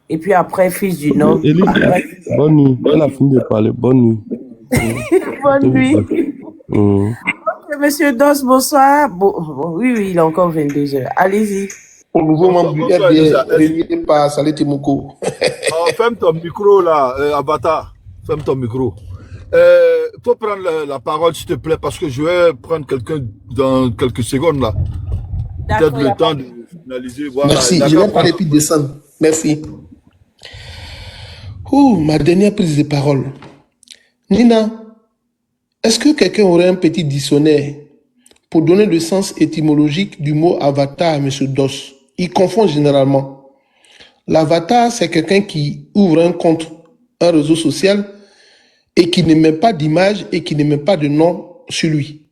Et puis après, fils du Nord. Élie, bonne nuit. Elle a fini de parler. Bonne nuit. Bonne nuit. Mm. Monsieur Dos, bonsoir. Oui, il est encore 22h. Allez-y. Au nouveau membre du RDR, réuni par Salé Timoko. Ferme ton micro là, Avatar. Ferme ton micro. Faut prendre la parole s'il te plaît parce que je vais prendre quelqu'un dans quelques secondes là. Peut-être le temps de finaliser. Voilà. Merci, je vais parler puis descendre. Merci. Ma dernière prise de parole. Nina, est-ce que quelqu'un aurait un petit dictionnaire pour donner le sens étymologique du mot avatar à M. Dos? Il confond généralement. L'avatar, c'est quelqu'un qui ouvre un compte, un réseau social, et qui ne met pas d'image et qui ne met pas de nom sur lui.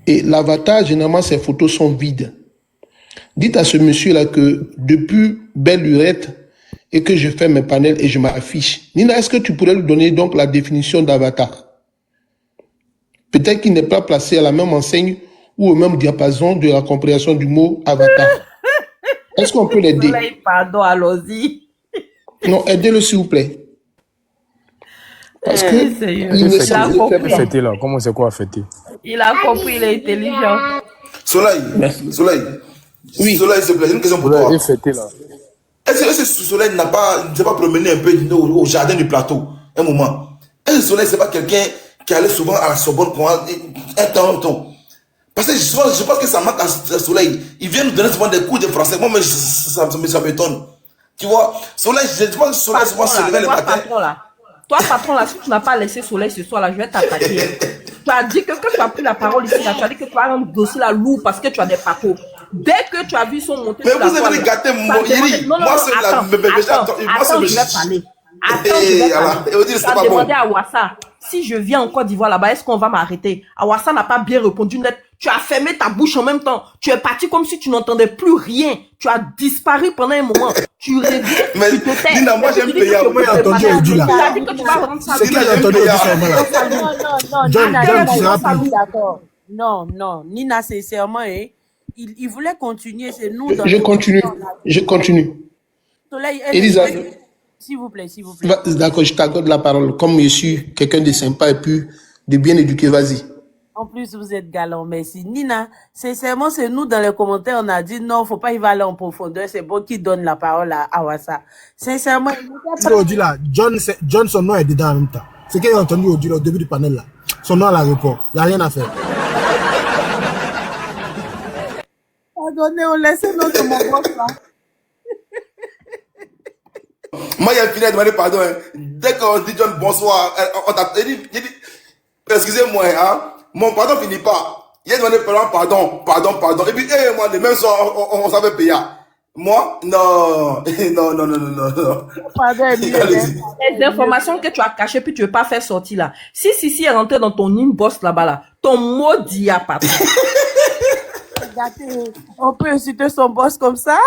Et l'avatar, généralement, ses photos sont vides. Dites à ce monsieur-là que depuis belle lurette et que je fais mes panels et je m'affiche. Nina, est-ce que tu pourrais lui donner donc la définition d'avatar? Peut-être qu'il n'est pas placé à la même enseigne ou au même diapason de la compréhension du mot avatar. Est-ce qu'on peut l'aider? Pardon, allons-y. Non, aidez-le s'il vous plaît. Parce que il a compris. Fêter là, comment c'est quoi fêter? Il a compris, il est intelligent. Soleil, Soleil. Oui. Soleil, s'il te plaît, j'ai une question pour toi. Fêter là. Est-ce que Soleil ne s'est pas promené un peu au jardin du plateau un moment? Est-ce que Soleil, c'est pas quelqu'un qui allait souvent à la Sorbonne un temps? Parce que je pense que ça manque à Soleil. Il vient nous donner souvent des cours de français. Moi, mais ça m'étonne. Tu vois, Soleil, je pense que Soleil souvent se levait le matin. Toi, patron, là, si tu n'as pas laissé Soleil ce soir, là, je vais t'attaquer. Tu as dit que quand tu as pris la parole ici, là, tu as dit que tu as un dossier là lourd parce que tu as des papeaux. Dès que tu as vu son monter mais sur la toile... Mais vous avez gâté mon Yeri. Moi, c'est la... Attends, je vais parler. Tu as demandé à Wassa, si je viens en Côte d'Ivoire là-bas, est-ce qu'on va m'arrêter? Wassa n'a pas bien répondu net. Tu as fermé ta bouche en même temps. Tu es parti comme si tu n'entendais plus rien. Tu as disparu pendant un moment. Tu reviens, mais tu te tais. Nina, moi j'aime payer. Tu as dit que tu vas rendre ça. C'est qui a entendu D'accord. Non. Nina, sincèrement, il voulait continuer. C'est nous. Je continue. Soleil, Elisabeth. S'il vous plaît. D'accord, je t'accorde la parole. Comme je suis quelqu'un de sympa et puis de bien éduqué, vas-y. En plus, vous êtes galant, merci. Nina, sincèrement, c'est nous dans les commentaires, on a dit non, faut pas y aller en profondeur, c'est bon qui donne la parole à Awassa. Sincèrement, là, John, son nom est dedans en même temps. C'est qu'il a entendu au début du panel là. Son nom à l'aéroport, il n'y a rien à faire. Pardonnez, on laisse notre moment là. Moi, il y a fini de demander pardon. Dès qu'on dit John bonsoir, on t'a dit, excusez-moi, hein. Mon pardon finit pas. Il a demandé pardon. Et puis, moi, le même soir, on savait payer. Moi, non. Pardon, les informations que tu as cachées, puis tu ne veux pas faire sortir là. Si est rentré dans ton inbox là-bas, là, ton maudit à papa. On peut insulter son boss comme ça?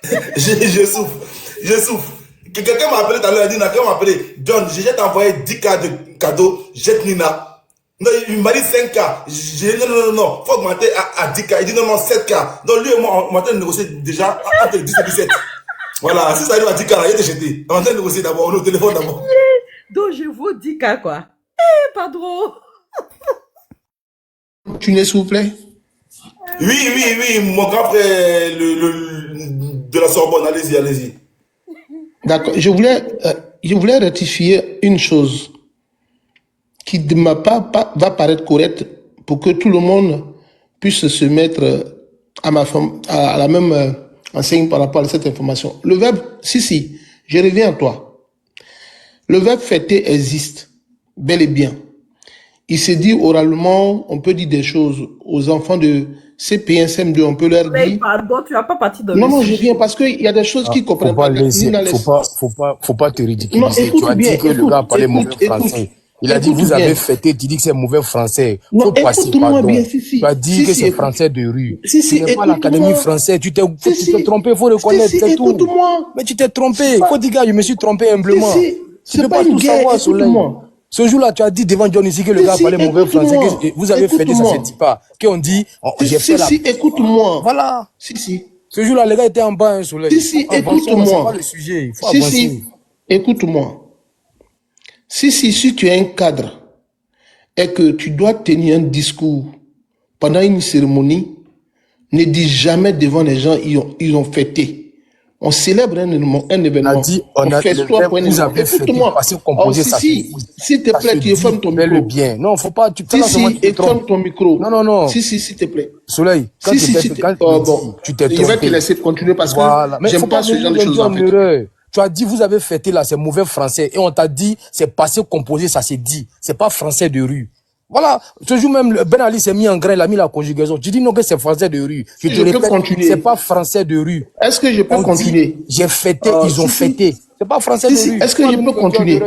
Je souffre. Quelqu'un m'a appelé tout à l'heure, quelqu'un m'a appelé, John, j'ai envoyé 10 cas de cadeaux, jette Nina. Non, il m'a dit 5 cas. J'ai dit non, faut augmenter à 10 cas. Il dit non, 7 cas. Donc lui et moi, on va négocier déjà entre 10 et 17. Voilà, si ça arrive à 10 cas, il est jeté. On va négocier d'abord, on est au téléphone d'abord. Donc je vous dis cas quoi. Pardon. Tu n'es s'il vous plaît? Oui, mon grand frère de la Sorbonne, allez-y. D'accord, je voulais rectifier une chose qui de ma part va paraître correcte pour que tout le monde puisse se mettre à la même enseigne par rapport à cette information. Le verbe, si, je reviens à toi. Le verbe fêter existe, bel et bien. Il se dit oralement, on peut dire des choses aux enfants de CP1, CM2, on peut leur dire... Pardon, tu n'as pas parti de... Non, je viens parce qu'il y a des choses qui comprennent pas. Faut pas te ridiculiser. Tu as dit que le gars parlait mauvais français. Il a dit, vous avez fêté, tu dis que c'est mauvais français. Faut passer, pardon. Tu as dit que c'est français de rue. Tu n'es pas l'Académie française. Tu t'es trompé, faut reconnaître, c'est tout. Mais tu t'es trompé. Faut dire, gars, je me suis trompé humblement. Tu ne peux pas tout savoir, Soleil. Ce jour-là, tu as dit devant John ici que le gars parlait mauvais français, que vous avez fêté, ça ne se dit pas. Qu'on dit, j'ai fait la... écoute-moi. Voilà. Si. Ce jour-là, les gars étaient en bas, un soleil. Si, écoute-moi. C'est pas le sujet. Il faut avancer. Écoute-moi. Si tu es un cadre et que tu dois tenir un discours pendant une cérémonie, ne dis jamais devant les gens, ils ont fêté. On célèbre un événement. On a fait toi pour un événement. Écoute-moi. S'il te plaît, tu fermes ton micro. Bien. Non, faut pas. Ferme ton micro. Non. S'il te plaît. Soleil, quand tu t'es trompé. Je vais te laisser continuer parce que j'aime pas ce genre de choses. Tu as dit, vous avez fêté là, c'est mauvais français. Et on t'a dit, c'est passé composé, ça s'est dit. C'est pas français de rue. Voilà. Ce jour même, Ben Ali s'est mis en grain, il a mis la conjugaison. Tu dis non que c'est français de rue. Je te répète, c'est pas français de rue. Est-ce que je peux continuer? J'ai fêté, ils ont fêté. C'est pas français de rue. Est-ce que je peux continuer?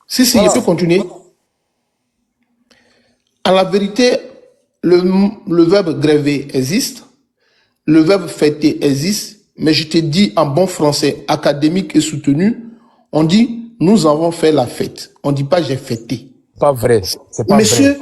Si, je peux continuer. En la vérité, le verbe gréver existe. Le verbe fêter existe. Mais je te dis en bon français, académique et soutenu, on dit nous avons fait la fête. On dit pas j'ai fêté. Pas vrai. C'est pas vrai.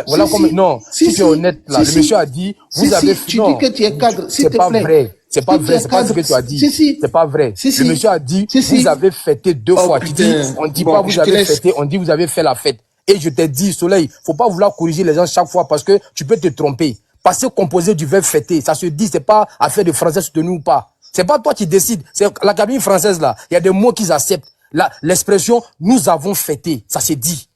Voilà comme, non, si tu es honnête là, le monsieur a dit, vous avez fait, tu dis que tu es cadre, s'il te plaît. C'est pas vrai. C'est pas vrai, c'est pas ce que tu as dit. C'est pas vrai. Le monsieur a dit, vous avez fêté 2 fois. Tu dis, on dit pas vous avez fêté, on dit vous avez fait la fête. Et je t'ai dit, Soleil, faut pas vouloir corriger les gens chaque fois parce que tu peux te tromper. Passer composé du verbe fêter, ça se dit, c'est pas affaire de français soutenu ou pas. C'est pas toi qui décides. C'est l'Académie française là. Il y a des mots qu'ils acceptent. L'expression nous avons fêté, ça se dit.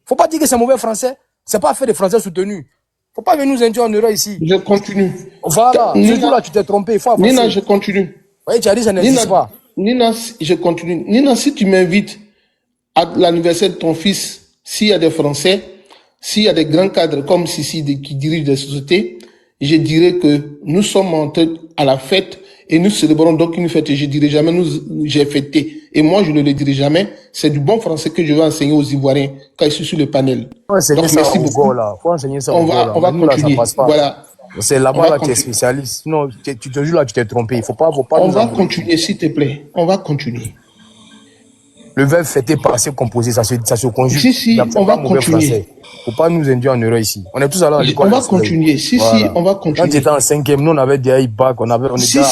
Faut pas dire que c'est mauvais français. C'est pas affaire de français soutenu. Faut pas venir nous induire en erreur ici. Je continue. Voilà. Ce jour-là, tu t'es trompé. Il faut avancer. Nina, je continue. Oui, tu as dit ça n'existe pas. Nina, je continue. Nina, si tu m'invites à l'anniversaire de ton fils, s'il y a des Français, s'il y a des grands cadres comme Sissi qui dirigent des sociétés, je dirais que nous sommes entrés à la fête et nous célébrons donc une fête. Et je dirai jamais j'ai fêté. Et moi, je ne le dirai jamais. C'est du bon français que je vais enseigner aux Ivoiriens quand ils sont sur le panel. Donc, merci beaucoup. Faut enseigner ça on va continuer. Voilà. C'est là-bas, là, tu es spécialiste. Sinon, tu te jures là, tu t'es trompé. Il faut pas. On va continuer, s'il te plaît. On va continuer. Le verbe fêter passé composé, ça se conjugue. Si, on va continuer. Faut pas nous induire en erreur ici. On est tous à l'école. On va continuer. On va continuer. Quand tu étais en 5e, nous on avait des bac, on était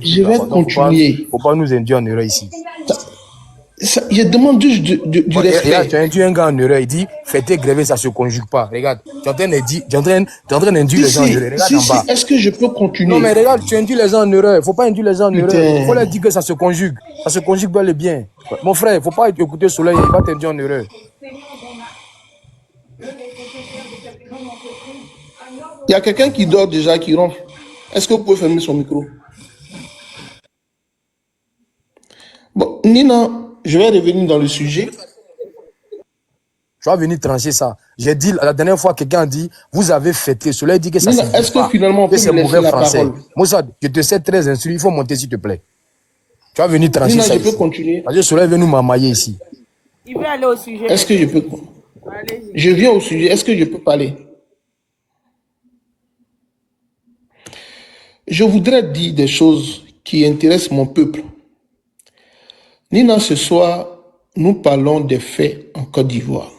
je vais continuer. Faut pas nous induire en erreur ici. Je demande juste du respect. Regarde, tu as induit un gars en erreur, il dit fêter, gréver, ça se conjugue pas. Regarde, tu es en train d'induire les gens en erreur. Regarde en bas. Est-ce que je peux continuer? Non mais regarde, tu induis les gens en erreur. Faut pas induire les gens en erreur. Il faut leur dire que ça se conjugue. Ça se conjugue bel et bien. Mon frère, faut pas écouter Soleil, il va t'induire en erreur. Il y a quelqu'un qui dort déjà, qui ronfle. Est-ce que vous pouvez fermer son micro? Bon, Nina, je vais revenir dans le sujet. Tu vas venir trancher ça. J'ai dit, la dernière fois, quelqu'un a dit, vous avez fêté. Soleil dit que ça Nina, est-ce que finalement on peut me laisser la parole? Moussa, je te sais très instruit, il faut monter s'il te plaît. Tu vas venir trancher Nina, ça. je peux continuer. Parce que Soleil vient nous mamailler ici. Il veut aller au sujet. Est-ce que je peux? Je viens au sujet. Est-ce que je peux parler? Je voudrais dire des choses qui intéressent mon peuple. Nina, ce soir, nous parlons des faits en Côte d'Ivoire.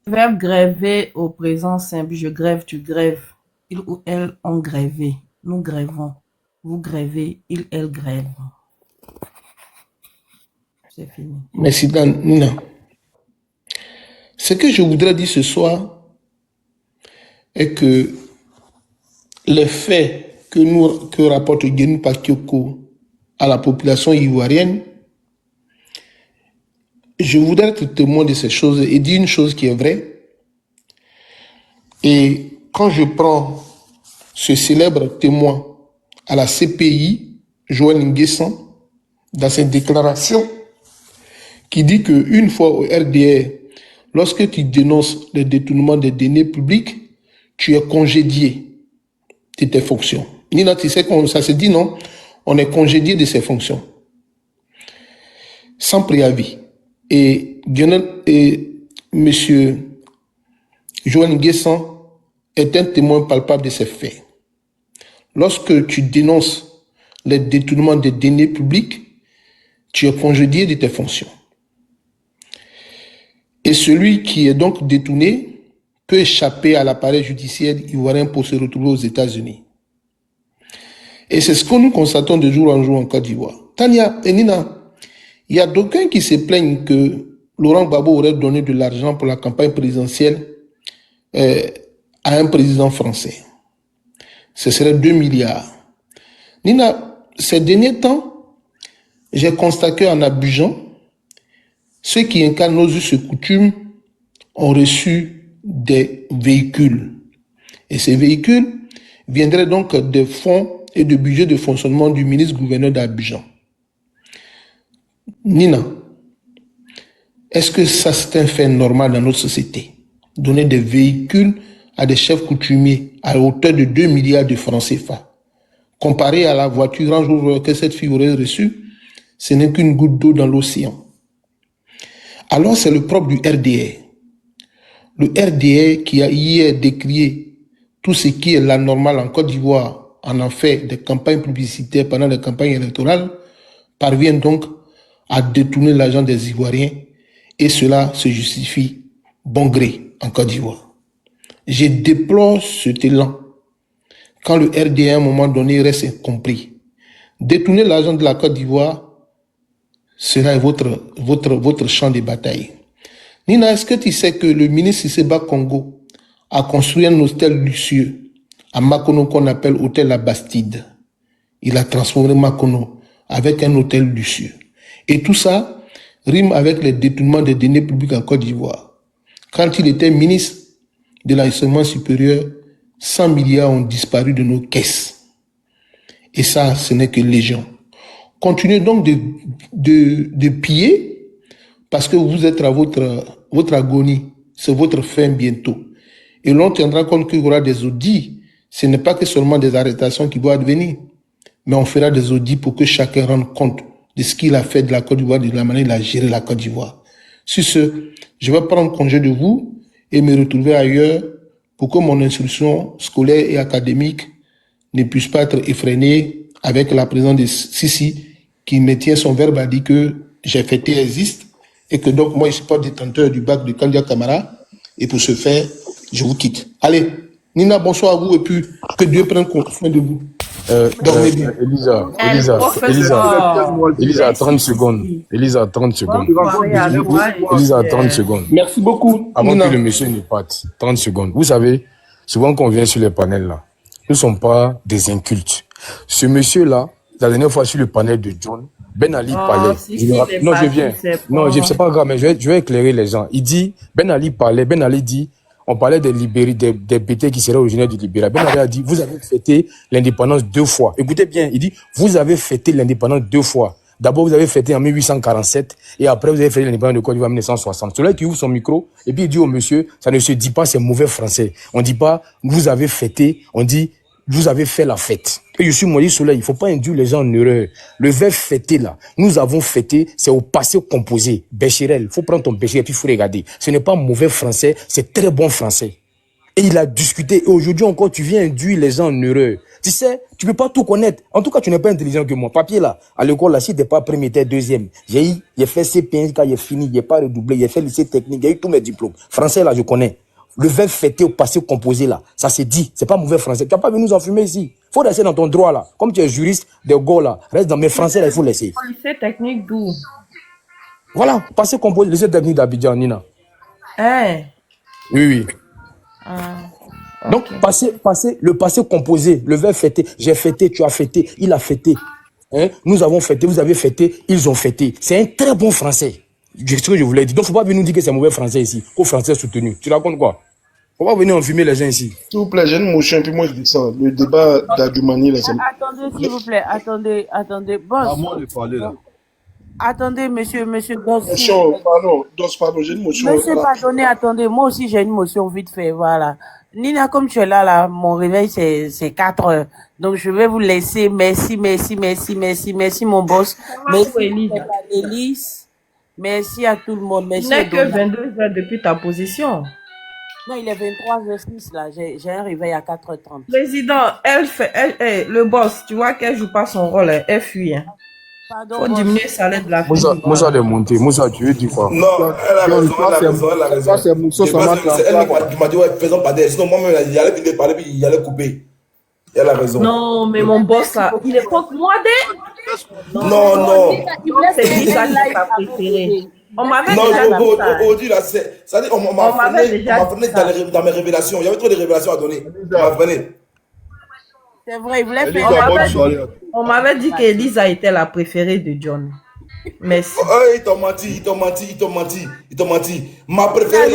Verbe gréver au présent simple. Je grève, tu grèves. Ils ou elles ont grévé. Nous grèvons. Vous grèvez, ils, elles grèvent. C'est fini. Merci, Nina. Ce que je voudrais dire ce soir est que les faits que rapporte Guénou Pakioko à la population ivoirienne, je voudrais être témoin de ces choses et dire une chose qui est vraie. Et quand je prends ce célèbre témoin à la CPI, Joël Nguessan, dans cette déclaration, qui dit qu'une fois au RDR, lorsque tu dénonces le détournement des deniers publics, tu es congédié de tes fonctions. Nina, tu sais comment ça se dit, non? On est congédié de ses fonctions. Sans préavis. Et M. Joël Nguessan est un témoin palpable de ces faits. Lorsque tu dénonces le détournement des deniers publics, tu es congédié de tes fonctions. Et celui qui est donc détourné peut échapper à l'appareil judiciaire ivoirien pour se retrouver aux États-Unis. Et c'est ce que nous constatons de jour en jour en Côte d'Ivoire. Tania et Nina, il y a d'aucuns qui se plaignent que Laurent Gbagbo aurait donné de l'argent pour la campagne présidentielle à un président français. Ce serait 2 milliards. Nina, ces derniers temps, j'ai constaté qu'en Abidjan, ceux qui incarnent nos us et coutumes ont reçu des véhicules. Et ces véhicules viendraient donc des fonds et du budget de fonctionnement du ministre-gouverneur d'Abidjan. Nina, est-ce que ça c'est un fait normal dans notre société? Donner des véhicules à des chefs coutumiers à hauteur de 2 milliards de francs CFA. Comparé à la voiture Range Rover que cette fille aurait reçue, ce n'est qu'une goutte d'eau dans l'océan. Alors c'est le propre du RDR. Le RDR qui a hier décrié tout ce qui est la normale en Côte d'Ivoire, en fait des campagnes publicitaires pendant les campagnes électorales, parvient donc à détourner l'argent des Ivoiriens et cela se justifie bon gré en Côte d'Ivoire. Je déplore cet élan quand le RDR à un moment donné reste incompris. Détourner l'argent de la Côte d'Ivoire sera votre champ de bataille. Nina, est-ce que tu sais que le ministre Seba Congo a construit un hôtel luxueux à Makono qu'on appelle hôtel La Bastide? Il a transformé Makono avec un hôtel luxueux. Et tout ça rime avec les détournements des deniers publics en Côte d'Ivoire. Quand il était ministre de l'enseignement supérieur, 100 milliards ont disparu de nos caisses. Et ça, ce n'est que légion. Continuez donc de piller parce que vous êtes à votre agonie. C'est votre fin bientôt. Et l'on tiendra compte qu'il y aura des audits. Ce n'est pas que seulement des arrestations qui doivent advenir, mais on fera des audits pour que chacun rende compte de ce qu'il a fait de la Côte d'Ivoire, de la manière dont il a géré la Côte d'Ivoire. Sur ce, je vais prendre congé de vous et me retrouver ailleurs pour que mon instruction scolaire et académique ne puisse pas être effrénée avec la présence de Sissi qui me tient son verbe à dire que j'ai fêté existe et que donc moi je ne suis pas détenteur du bac de Kandia Camara et pour ce faire, je vous quitte. Allez, Nina, bonsoir à vous et puis que Dieu prenne soin de vous. Dormez bien. Elisa, 30 secondes. Elisa, 30 secondes. Elisa, 30 secondes. Merci beaucoup. Avant Nina. Que le monsieur ne parte, 30 secondes. Vous savez, souvent quand on vient sur les panels là, nous ne sommes pas des incultes. Ce monsieur-là, la dernière fois sur le panel de John, Ben Ali parlait. Non, je viens. Non, c'est pas grave, mais je vais éclairer les gens. Il dit, Ben Ali parlait, Ben Ali dit, on parlait des BT qui seraient originaires du Libéria. Ben Ali a dit, vous avez fêté l'indépendance 2 fois. Écoutez bien, il dit, vous avez fêté l'indépendance 2 fois. D'abord, vous avez fêté en 1847 et après, vous avez fêté l'indépendance de Côte d'Ivoire en 1960. Celui qui ouvre son micro et puis il dit au monsieur, ça ne se dit pas, c'est mauvais français. On dit pas, vous avez fêté, on dit, vous avez fait la fête. Et je suis Maurice Soleil, il faut pas induire les gens en erreur. Le verbe fêter là, nous avons fêté, c'est au passé composé. Béchirel, faut prendre ton béchirel et puis faut regarder. Ce n'est pas mauvais français, c'est très bon français. Et il a discuté, et aujourd'hui encore, tu viens induire les gens en erreur. Tu sais, tu peux pas tout connaître. En tout cas, tu n'es pas intelligent que moi. Papier là, à l'école là, si t'es pas premier, t'es deuxième. J'ai fait CP1, quand j'ai fini, j'ai pas redoublé, j'ai fait lycée technique, j'ai eu tous mes diplômes. Français là, je connais. Le verbe fêter au passé composé là, ça c'est dit, c'est pas mauvais français. Tu n'as pas venu nous enfumer ici. Faut rester dans ton droit là. Comme tu es juriste de Go là, reste dans mes français là, il faut laisser. Lycée technique d'où? Voilà, passé composé, lycée technique d'Abidjan, Nina. Hein? Oui. Okay. Donc, le passé composé, le verbe fêter, j'ai fêté, tu as fêté, il a fêté. Hein? Nous avons fêté, vous avez fêté, ils ont fêté. C'est un très bon français. C'est ce que je voulais dire. Donc, faut pas venir nous dire que c'est mauvais français ici. Qu'au français soutenu. Tu racontes quoi? Faut pas venir enfumer les gens ici. S'il vous plaît, j'ai une motion, puis moi je dis ça. Le débat d'Adjoumani, là, c'est... Attendez, s'il vous plaît, attendez. Bon. À moi de parler, là. Attendez, monsieur Dos. Pardon, j'ai une motion. Monsieur, pardonnez, attendez. Moi aussi, j'ai une motion vite fait, voilà. Nina, comme tu es là, mon réveil, c'est 4 heures. Donc, je vais vous laisser. Merci, mon boss. Merci, Élise. Merci à tout le monde. Merci. Il n'est que 22 heures depuis ta position. Non, il est 23h06 là. J'ai un réveil à 4h30. Président, le boss, tu vois qu'elle joue pas son rôle, elle fuit. Hein. Pardon, faut diminuer le salaire de la fille. Moussa de monter. Moussa, tu veux dire quoi? Non, elle a raison. C'est elle qui m'a dit, ouais, faisons pas d'air. Sinon, moi-même, il allait venir parler, puis il allait couper. Elle a raison. Non, mais mon boss là, il est contre moi dès. Non. C'est Lisa qui m'a préféré. On m'avait Non, déjà là, ça dit, on m'a freiné dans mes révélations. Il y avait trop de révélations à donner. On m'a freiné. C'est vrai, il voulait faire. On m'avait dit que Lisa était la préférée de John. Merci. Ils t'ont menti. Ma préférée,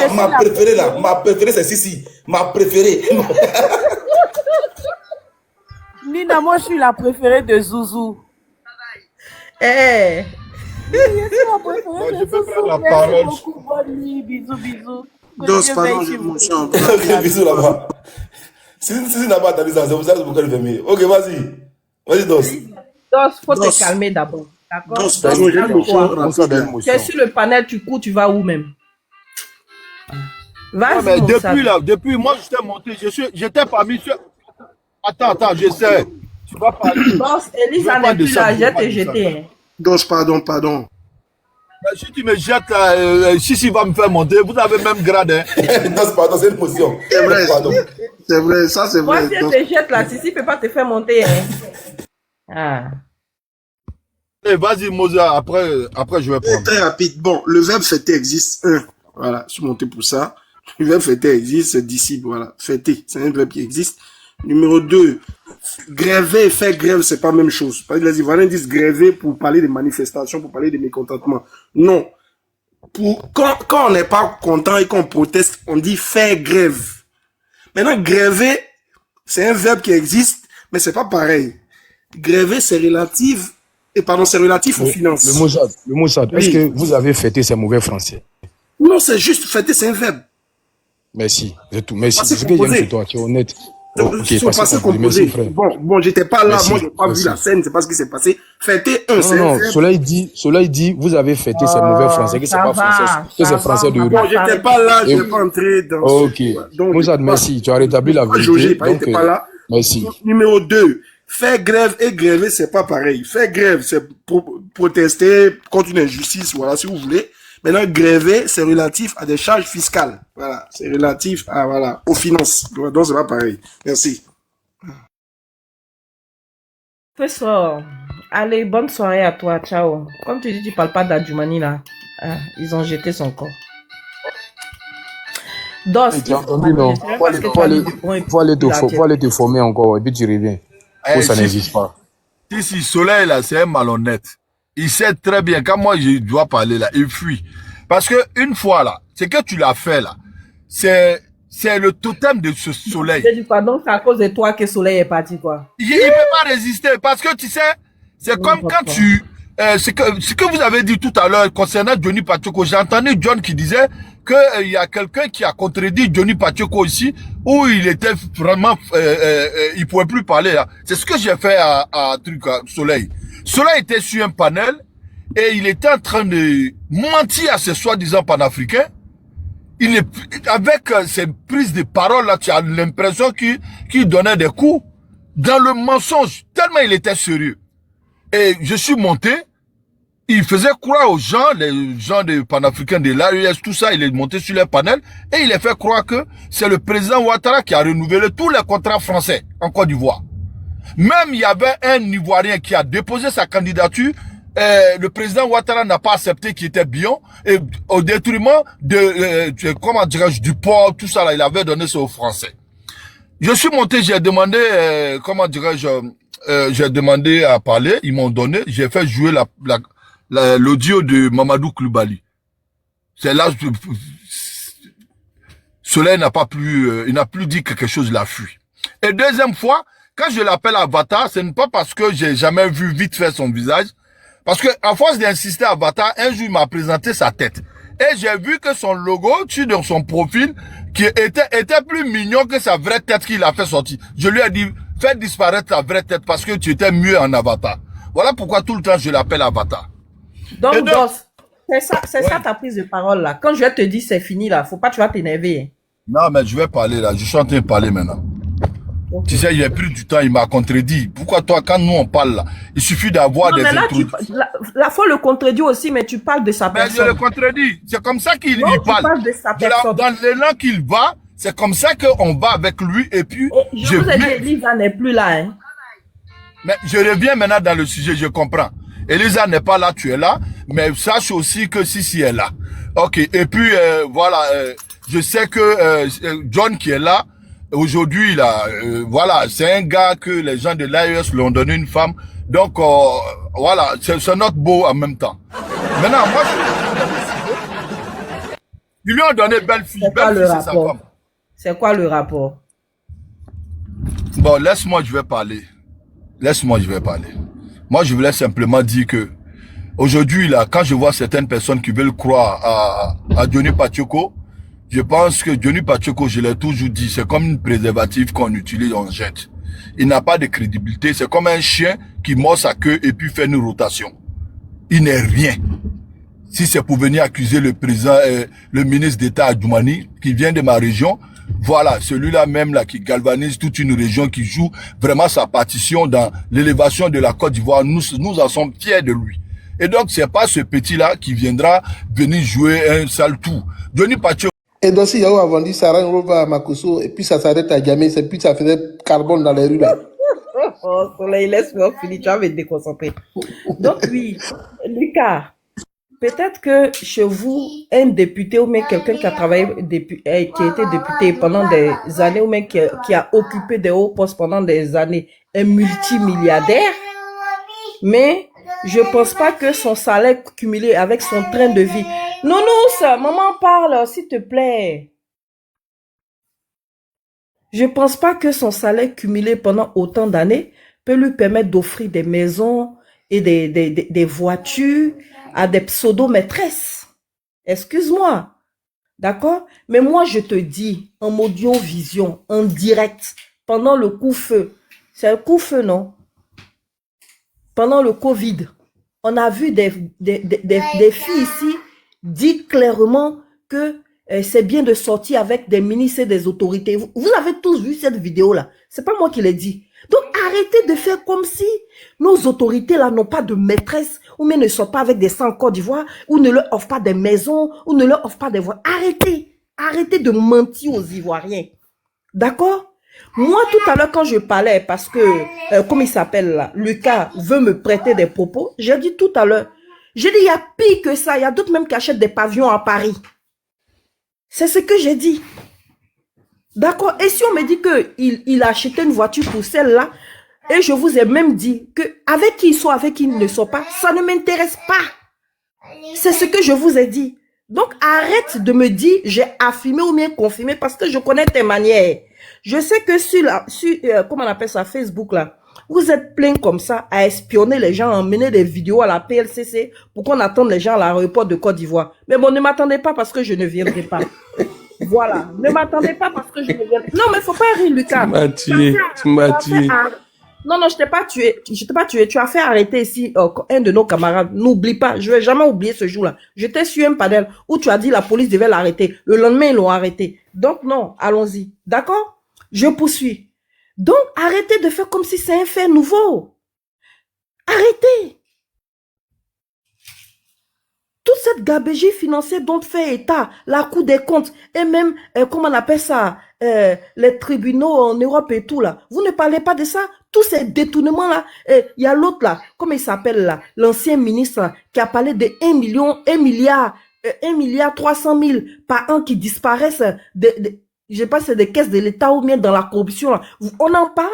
c'est Sissi. Ma préférée. Nina, moi, je suis la préférée de Zouzou. Eh. Je peux prendre la parole. Bonne nuit, bisous. Dos, pardon, j'ai mon chant. Ok, bisous là-bas. Si n'a pas entendu ça, c'est pour ça que je peux le fermer. Ok, vas-y. Vas-y, Dos. Dos, faut te calmer d'abord. D'accord? Dos, pardon, j'ai mon chant. Tu es sur le panel, tu cours, tu vas où même? Vas-y. Depuis, moi, je t'ai monté. J'étais parmi ceux. Attends, je sais. Tu vas parler. Dos, Elisa n'est plus là, je vais te jeter. Dos, pardon. Si tu me jettes là, Sissi va me faire monter. Vous avez le même grade. Hein. Dos, pardon, c'est une émotion. C'est vrai, c'est vrai, ça c'est vrai. Moi, si je te jette là, Sissi ne peut pas te faire monter. Hein. Ah. Vas-y, Moza, après je vais prendre. Très rapide. Bon, le verbe fêter existe. Voilà, je suis monté pour ça. Le verbe fêter existe, c'est disciple, voilà. Fêter, c'est un verbe qui existe. Numéro 2, gréver et faire grève, c'est pas la même chose. Parce que les Ivoiriens disent gréver pour parler des manifestations, pour parler des mécontentements. Non. Quand on n'est pas content et qu'on proteste, on dit faire grève. Maintenant, gréver, c'est un verbe qui existe, mais c'est pas pareil. Gréver, c'est relatif aux finances. Le Mossad, oui. Est-ce que vous avez fêté ces mauvais français? Non, c'est juste fêter, c'est un verbe. Merci, c'est tout. Merci. C'est ce que j'aime sur toi, tu es honnête. Bon, j'étais pas là, moi j'ai pas vu la scène, c'est pas ce qui s'est passé. Fêter cela dit, vous avez fêté ces mauvais français, que c'est pas français, que c'est français de rue. Bon, j'étais pas là, je vais pas entrer dans ok. Mossad, merci, tu as rétabli la vérité. Donc, pas là. Merci. Numéro 2, faire grève et gréver, c'est pas pareil. Faire grève, c'est protester contre une injustice, voilà, si vous voulez. Maintenant, gréver, c'est relatif à des charges fiscales. Voilà. C'est relatif à, voilà, aux finances. Donc, c'est pas pareil. Merci. Allez, bonne soirée à toi. Ciao. Comme tu dis, tu parles pas d'Adjoumani, là. Ah, ils ont jeté son corps. Dos, faut aller te former encore, et puis tu reviens. Ça n'existe pas. Si, Soleil, là, c'est un malhonnête. Il sait très bien, quand moi je dois parler là, il fuit. Parce que une fois là, c'est que tu l'as fait là, c'est le totem de ce Soleil. Je dis pardon, c'est à cause de toi que Soleil est parti quoi. Il ne peut pas résister parce que tu sais, c'est comme quand tu... ce que vous avez dit tout à l'heure concernant Johnny Pacheco, j'ai entendu John qui disait qu'il y a quelqu'un qui a contredit Johnny Pacheco ici, où il était vraiment... il pouvait plus parler là. C'est ce que j'ai fait à Soleil. Soleil était sur un panel et il était en train de mentir à ce soi-disant panafricain. Il est, avec ses prises de parole là, tu as l'impression qu'il donnait des coups dans le mensonge, tellement il était sérieux. Et je suis monté, il faisait croire aux gens, les gens des panafricains de l'AES, tout ça, il est monté sur les panels et il a fait croire que c'est le président Ouattara qui a renouvelé tous les contrats français en Côte d'Ivoire. Même il y avait un Ivoirien qui a déposé sa candidature, le président Ouattara n'a pas accepté qu'il était Bion, et au détriment de, comment dirais-je, du port, tout ça là, il avait donné ça aux Français. Je suis monté, j'ai demandé, comment dirais-je, j'ai demandé à parler, ils m'ont donné, j'ai fait jouer l'audio de Mamadou Koulibaly. C'est là, Soleil n'a pas plus, il n'a plus dit quelque chose, il a fui. Et deuxième fois, quand je l'appelle Avatar, ce n'est pas parce que j'ai jamais vu vite fait son visage. Parce que, à force d'insister à Avatar, un jour, il m'a présenté sa tête. Et j'ai vu que son logo, sur son profil, qui était plus mignon que sa vraie tête qu'il a fait sortir. Je lui ai dit, fais disparaître ta vraie tête parce que tu étais mieux en Avatar. Voilà pourquoi tout le temps, je l'appelle Avatar. Donc, c'est ça ta prise de parole, là. Quand je vais te dire c'est fini, là, faut pas, tu vas t'énerver. Non, mais je vais parler, là. Je suis en train de parler maintenant. Okay. Tu sais, il a pris du temps, il m'a contredit. Pourquoi toi, quand nous on parle là, il suffit d'avoir des introductions. Là, faut le contredire aussi, mais tu parles de sa personne. Mais je le contredis. C'est comme ça qu'il parle. Tu parles de sa personne. Dans l'élan qu'il va, C'est comme ça qu'on va avec lui et puis... Je vous ai dit, Elisa n'est plus là. Hein. Mais je reviens maintenant dans le sujet, je comprends. Elisa n'est pas là, tu es là, mais sache aussi que Sissi est là. Ok, et puis voilà, je sais que John qui est là, aujourd'hui, voilà, c'est un gars que les gens de l'AES lui ont donné une femme. Donc, voilà, c'est notre beau en même temps. Maintenant, moi, ils lui ont donné belle fille. Belle fille, c'est sa femme. C'est quoi le rapport? Bon, laisse-moi, je vais parler. Laisse-moi, je vais parler. Moi, je voulais simplement dire que aujourd'hui, là, quand je vois certaines personnes qui veulent croire à Johnny Pacheco, je pense que Johnny Pacheco, je l'ai toujours dit, c'est comme une préservative qu'on utilise, on jette. Il n'a pas de crédibilité. C'est comme un chien qui mord sa queue et puis fait une rotation. Il n'est rien. Si c'est pour venir accuser le président, le ministre d'État Adjoumani, qui vient de ma région, voilà, celui-là même là qui galvanise toute une région, qui joue vraiment sa partition dans l'élévation de la Côte d'Ivoire. Nous en sommes fiers de lui. Et donc, c'est pas ce petit-là qui viendra venir jouer un sale tour. Johnny Pacheco. Et donc, si Yahoo a vendu Sarah Nrova à Makosso, et puis ça s'arrête à Djamé, et puis ça faisait carbone dans les rues là. Oh, Soleil, laisse-moi finir, tu vas me déconcentrer. Donc, oui, Lucas, peut-être que chez vous, un député ou même quelqu'un qui a travaillé, qui a été député pendant des années, ou même qui a occupé des hauts postes pendant des années, est multimilliardaire, mais je pense pas que son salaire cumulé avec son train de vie. Non, ça, maman parle, s'il te plaît. Je pense pas que son salaire cumulé pendant autant d'années peut lui permettre d'offrir des maisons et des voitures à des pseudo-maîtresses. Excuse-moi. D'accord? Mais moi, je te dis, en audio-vision, en direct, pendant le coup-feu. C'est le coup-feu, non? Pendant le Covid, on a vu des filles ici dire clairement que c'est bien de sortir avec des ministres et des autorités. Vous avez tous vu cette vidéo-là. C'est pas moi qui l'ai dit. Donc, arrêtez de faire comme si nos autorités là n'ont pas de maîtresse, ou même ne sortent pas avec des sangs en Côte d'Ivoire, ou ne leur offrent pas des maisons, ou ne leur offrent pas des voies. Arrêtez de mentir aux Ivoiriens. D'accord? Moi, tout à l'heure, quand je parlais, parce que, comme il s'appelle là, Lucas veut me prêter des propos, j'ai dit tout à l'heure, j'ai dit, il y a pire que ça, il y a d'autres même qui achètent des pavillons à Paris. C'est ce que j'ai dit. D'accord? Et si on me dit qu'il a acheté une voiture pour celle-là, et je vous ai même dit que avec qui il soit, avec qui il ne soit pas, ça ne m'intéresse pas. C'est ce que je vous ai dit. Donc, arrête de me dire, j'ai affirmé ou bien confirmé, parce que je connais tes manières. Je sais que sur comment on appelle ça, Facebook là, vous êtes plein comme ça à espionner les gens, à emmener des vidéos à la PLCC pour qu'on attende les gens à l'aéroport de Côte d'Ivoire. Mais bon, ne m'attendez pas parce que je ne viendrai pas. Voilà. Ne m'attendez pas parce que je ne viendrai pas. Non, mais il ne faut pas rire, Lucas. Tu m'as tué. Non, je t'ai pas tué. Je t'ai pas tué. Tu as fait arrêter ici un de nos camarades. N'oublie pas. Je vais jamais oublier ce jour-là. J'étais sur un panel où tu as dit la police devait l'arrêter. Le lendemain, ils l'ont arrêté. Donc, non, allons-y. D'accord? Je poursuis. Donc, arrêtez de faire comme si c'est un fait nouveau. Arrêtez. Toute cette gabegie financière dont fait état, la Cour des comptes, et même, comment on appelle ça, les tribunaux en Europe et tout là. Vous ne parlez pas de ça? Tous ces détournements là. Il y a l'autre là, comment il s'appelle là, l'ancien ministre là, qui a parlé de 1 milliard 300 000 par an qui disparaissent je sais pas, c'est des caisses de l'État ou bien dans la corruption là. On en parle?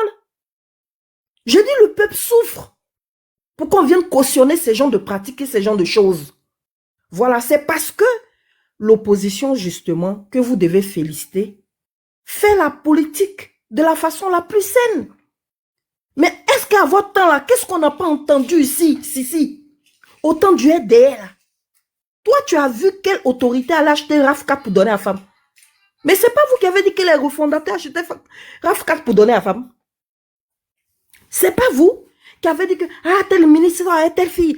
Je dis le peuple souffre. Pour qu'on vienne cautionner ces gens de pratiquer ces gens de choses. Voilà, c'est parce que l'opposition, justement, que vous devez féliciter, fait la politique de la façon la plus saine. Mais est-ce qu'à votre temps, là, qu'est-ce qu'on n'a pas entendu ici, au temps du RDR, là? Toi, tu as vu quelle autorité allait acheter RAF4 pour donner à la femme? Mais c'est pas vous qui avez dit que les refondateurs achetaient RAF4 pour donner à la femme. C'est pas vous qui avez dit que tel ministre soit telle fille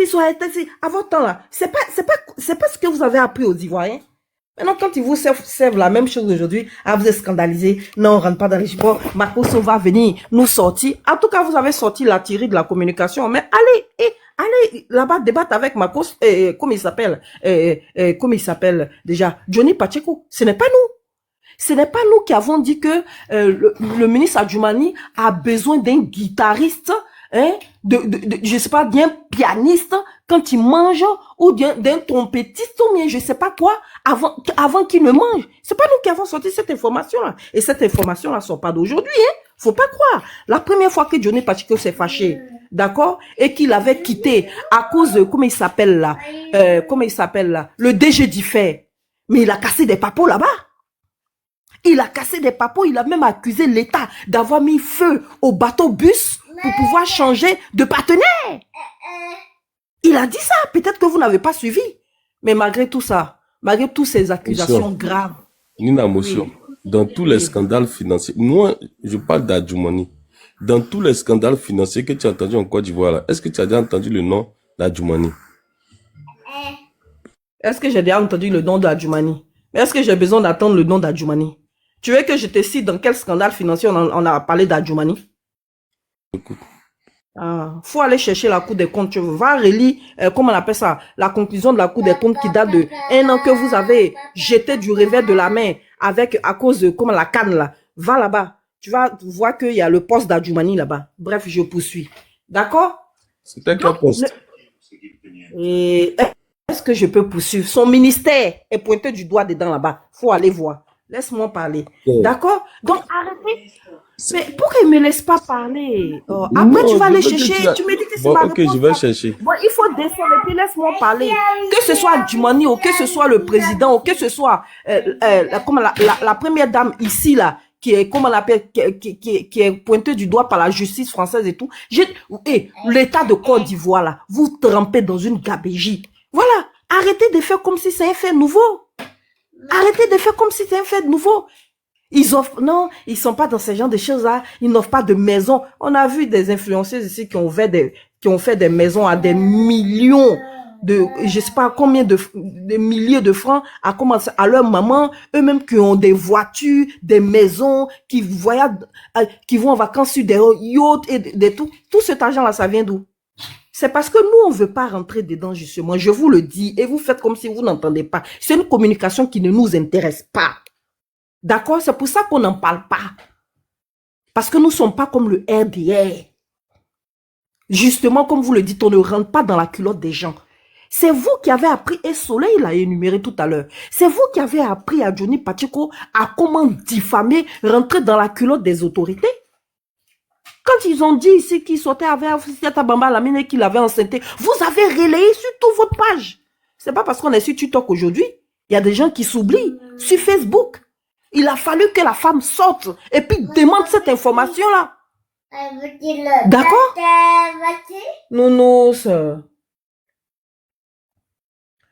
soit telle fille. À votre temps là, c'est pas ce que vous avez appris aux Ivoiriens. Maintenant, quand ils vous servent la même chose aujourd'hui, vous êtes scandalisés. Non, on rentre pas dans les chipots. Makosso va venir nous sortir. En tout cas, vous avez sorti la tirée de la communication. Mais allez là-bas débattre avec Makosso. Comment il s'appelle déjà? Johnny Pacheco. Ce n'est pas nous. Ce n'est pas nous qui avons dit que le ministre Adjoumani a besoin d'un guitariste, hein, je sais pas, d'un pianiste quand il mange, ou d'un trompettiste, ou bien je sais pas quoi, avant qu'il ne mange. C'est pas nous qui avons sorti cette information-là. Et cette information-là sort pas d'aujourd'hui, hein. Faut pas croire. La première fois que Johnny Pacheco s'est fâché, d'accord, et qu'il avait quitté à cause de, comment il s'appelle là, le DG d'IFER. Mais il a cassé des papos là-bas. Il a cassé des papos, il a même accusé l'État d'avoir mis feu au bateau-bus pour pouvoir changer de partenaire. Il a dit ça, peut-être que vous n'avez pas suivi. Mais malgré tout ça, malgré toutes ces accusations graves. Nina Motion, dans tous les scandales financiers, moi, je parle d'Adjoumani. Dans tous les scandales financiers que tu as entendus en Côte d'Ivoire, là, est-ce que tu as déjà entendu le nom d'Adjoumani? Est-ce que j'ai déjà entendu le nom d'Adjoumani? Mais est-ce que j'ai besoin d'attendre le nom d'Adjoumani? Tu veux que je te cite dans quel scandale financier on a parlé d'Adjoumani? Écoute. Faut aller chercher la Cour des comptes. Tu vas relire, comment on appelle ça, la conclusion de la Cour des comptes qui date de 1 an que vous avez jeté du revers de la main à cause de, comment, la canne là. Va là-bas. Tu vas voir qu'il y a le poste d'Adjoumani là-bas. Bref, je poursuis. D'accord? C'était quel poste? Et est-ce que je peux poursuivre? Son ministère est pointé du doigt dedans là-bas. Faut aller voir. Laisse-moi parler. D'accord? Donc, arrêtez. Mais pourquoi il ne me laisse pas parler? Après, non, tu vas aller chercher. Tu me dis que c'est ma réponse. Ok, je vais chercher. Bon, il faut descendre et puis laisse-moi parler. Que ce soit Adjoumani ou que ce soit le président ou que ce soit comme la première dame ici, là, qui est, comment on l'appelle, qui est pointée du doigt par la justice française et tout. L'État de Côte d'Ivoire, là, vous trempez dans une gabégie. Voilà. Arrêtez de faire comme si c'est un fait nouveau. Arrêtez de faire comme si c'est un fait nouveau. Ils offrent, non, ils sont pas dans ce genre de choses-là. Ils n'offrent pas de maisons. On a vu des influenceuses ici qui ont fait des maisons à des millions de, je sais pas combien de milliers de francs à commencer à leur maman, eux-mêmes qui ont des voitures, des maisons, qui voyagent, qui vont en vacances sur des yachts et de tout. Tout cet argent-là, ça vient d'où? C'est parce que nous, on veut pas rentrer dedans, justement. Je vous le dis, et vous faites comme si vous n'entendez pas. C'est une communication qui ne nous intéresse pas. D'accord? C'est pour ça qu'on n'en parle pas. Parce que nous ne sommes pas comme le RDR. Justement, comme vous le dites, on ne rentre pas dans la culotte des gens. C'est vous qui avez appris, et Soleil l'a énuméré tout à l'heure, c'est vous qui avez appris à Johnny Pacheco à comment diffamer, rentrer dans la culotte des autorités. Quand ils ont dit ici qu'ils sortaient avec Afusita Bamba Lamine et qu'il avait enceinté, vous avez relayé sur toute votre page. C'est pas parce qu'on est sur TikTok aujourd'hui. Il y a des gens qui s'oublient. Sur Facebook, il a fallu que la femme sorte et puis demande cette information-là. D'accord? Non, ça.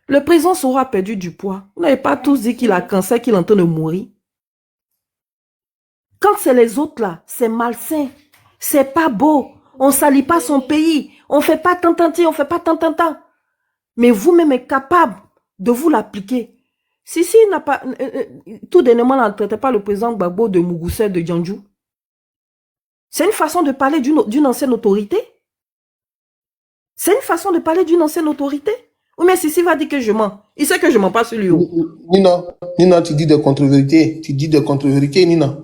Le président Soro a perdu du poids. Vous n'avez pas tous dit qu'il a cancer, qu'il est en train de mourir. Quand c'est les autres là, c'est malsain. C'est pas beau. On ne salit pas son pays. On ne fait pas tant. Mais vous-même êtes capable de vous l'appliquer. Si il n'a pas... tout dernièrement, ne traitez pas le président Gbagbo de Mougoussel de Djandjou. C'est une façon de parler d'une ancienne autorité. C'est une façon de parler d'une ancienne autorité. Ou bien Sissi va dire que je mens. Il sait que je mens pas sur lui. Nina, tu dis des contre-vérités. Nina.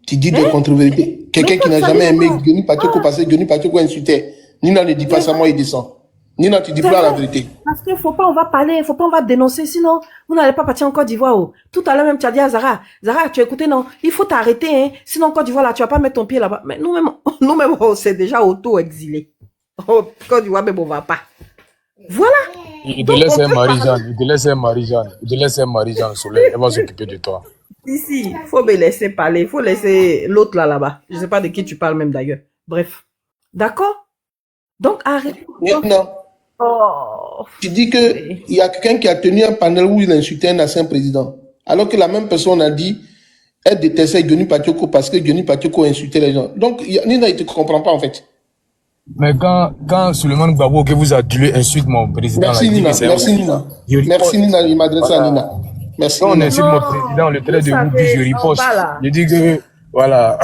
Tu dis des contre-vérités. Quelqu'un qui n'a jamais aimé Johnny Pacheco parce que Johnny Pacheco insultait. Nina ne dit pas ça, moi il descend. Nina, tu dis pas la vérité. Parce qu'il ne faut pas, on va parler, il ne faut pas, on va dénoncer, sinon vous n'allez pas partir en Côte d'Ivoire. Oh. Tout à l'heure même, tu as dit à Zara, tu as écouté, non, il faut t'arrêter, hein. Sinon en Côte d'Ivoire, là, tu ne vas pas mettre ton pied là-bas. Mais nous-mêmes, on s'est déjà auto-exilés. Oh, Côte d'Ivoire, même on ne va pas. Voilà. Il te laisse Marie-Jeanne, Soleil, elle va s'occuper de toi. Ici, il faut me laisser parler, il faut laisser l'autre là-bas. Je ne sais pas de qui tu parles même d'ailleurs. Bref. D'accord? Donc, arrête. Non. Oh. Tu dis qu'il y a quelqu'un qui a tenu un panel où il insultait un ancien président. Alors que la même personne a dit elle détestait Johnny Pacheco parce que Johnny Pacheco insultait les gens. Donc, Nina, il ne te comprend pas en fait. Mais quand Suleiman Gbagbo que vous adulez insulte mon président, merci Nina, il m'adresse à Nina. Merci. Quand on insulte mon président, le trait de boucle, je riposte. Je dis que, voilà,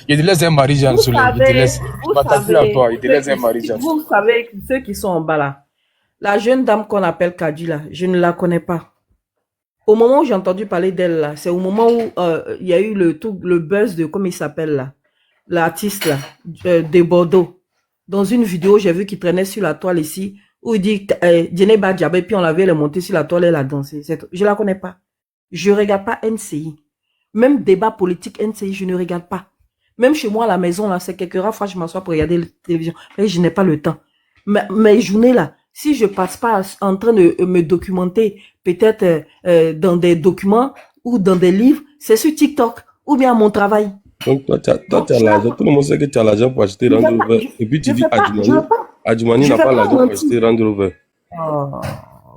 il te laisse un Marie-Jeanne Soleil, il te laisse, il te laisse un Marie-Jeanne. Vous savez, ceux qui sont en bas là, la jeune dame qu'on appelle Kadi là, je ne la connais pas. Au moment où j'ai entendu parler d'elle, là, c'est au moment où il y a eu le buzz de, comment il s'appelle là, l'artiste là, de Bordeaux. Dans une vidéo, j'ai vu qu'il traînait sur la toile ici, où il dit Djeneba Diabé, puis on l'avait monté sur la toile et elle a dansé. Je la connais pas. Je regarde pas NCI. Même débat politique NCI, je ne regarde pas. Même chez moi à la maison, là, c'est quelques rares fois je m'assois pour regarder la télévision. Mais je n'ai pas le temps. Mes journées là, si je passe pas en train de me documenter, peut-être dans des documents ou dans des livres, c'est sur TikTok ou bien à mon travail. Donc toi, tu as l'argent. Tout le monde sait que tu as l'argent pour acheter Range Rover. Et puis tu dis Adjumani n'a pas l'argent pour acheter Range Rover. Oh,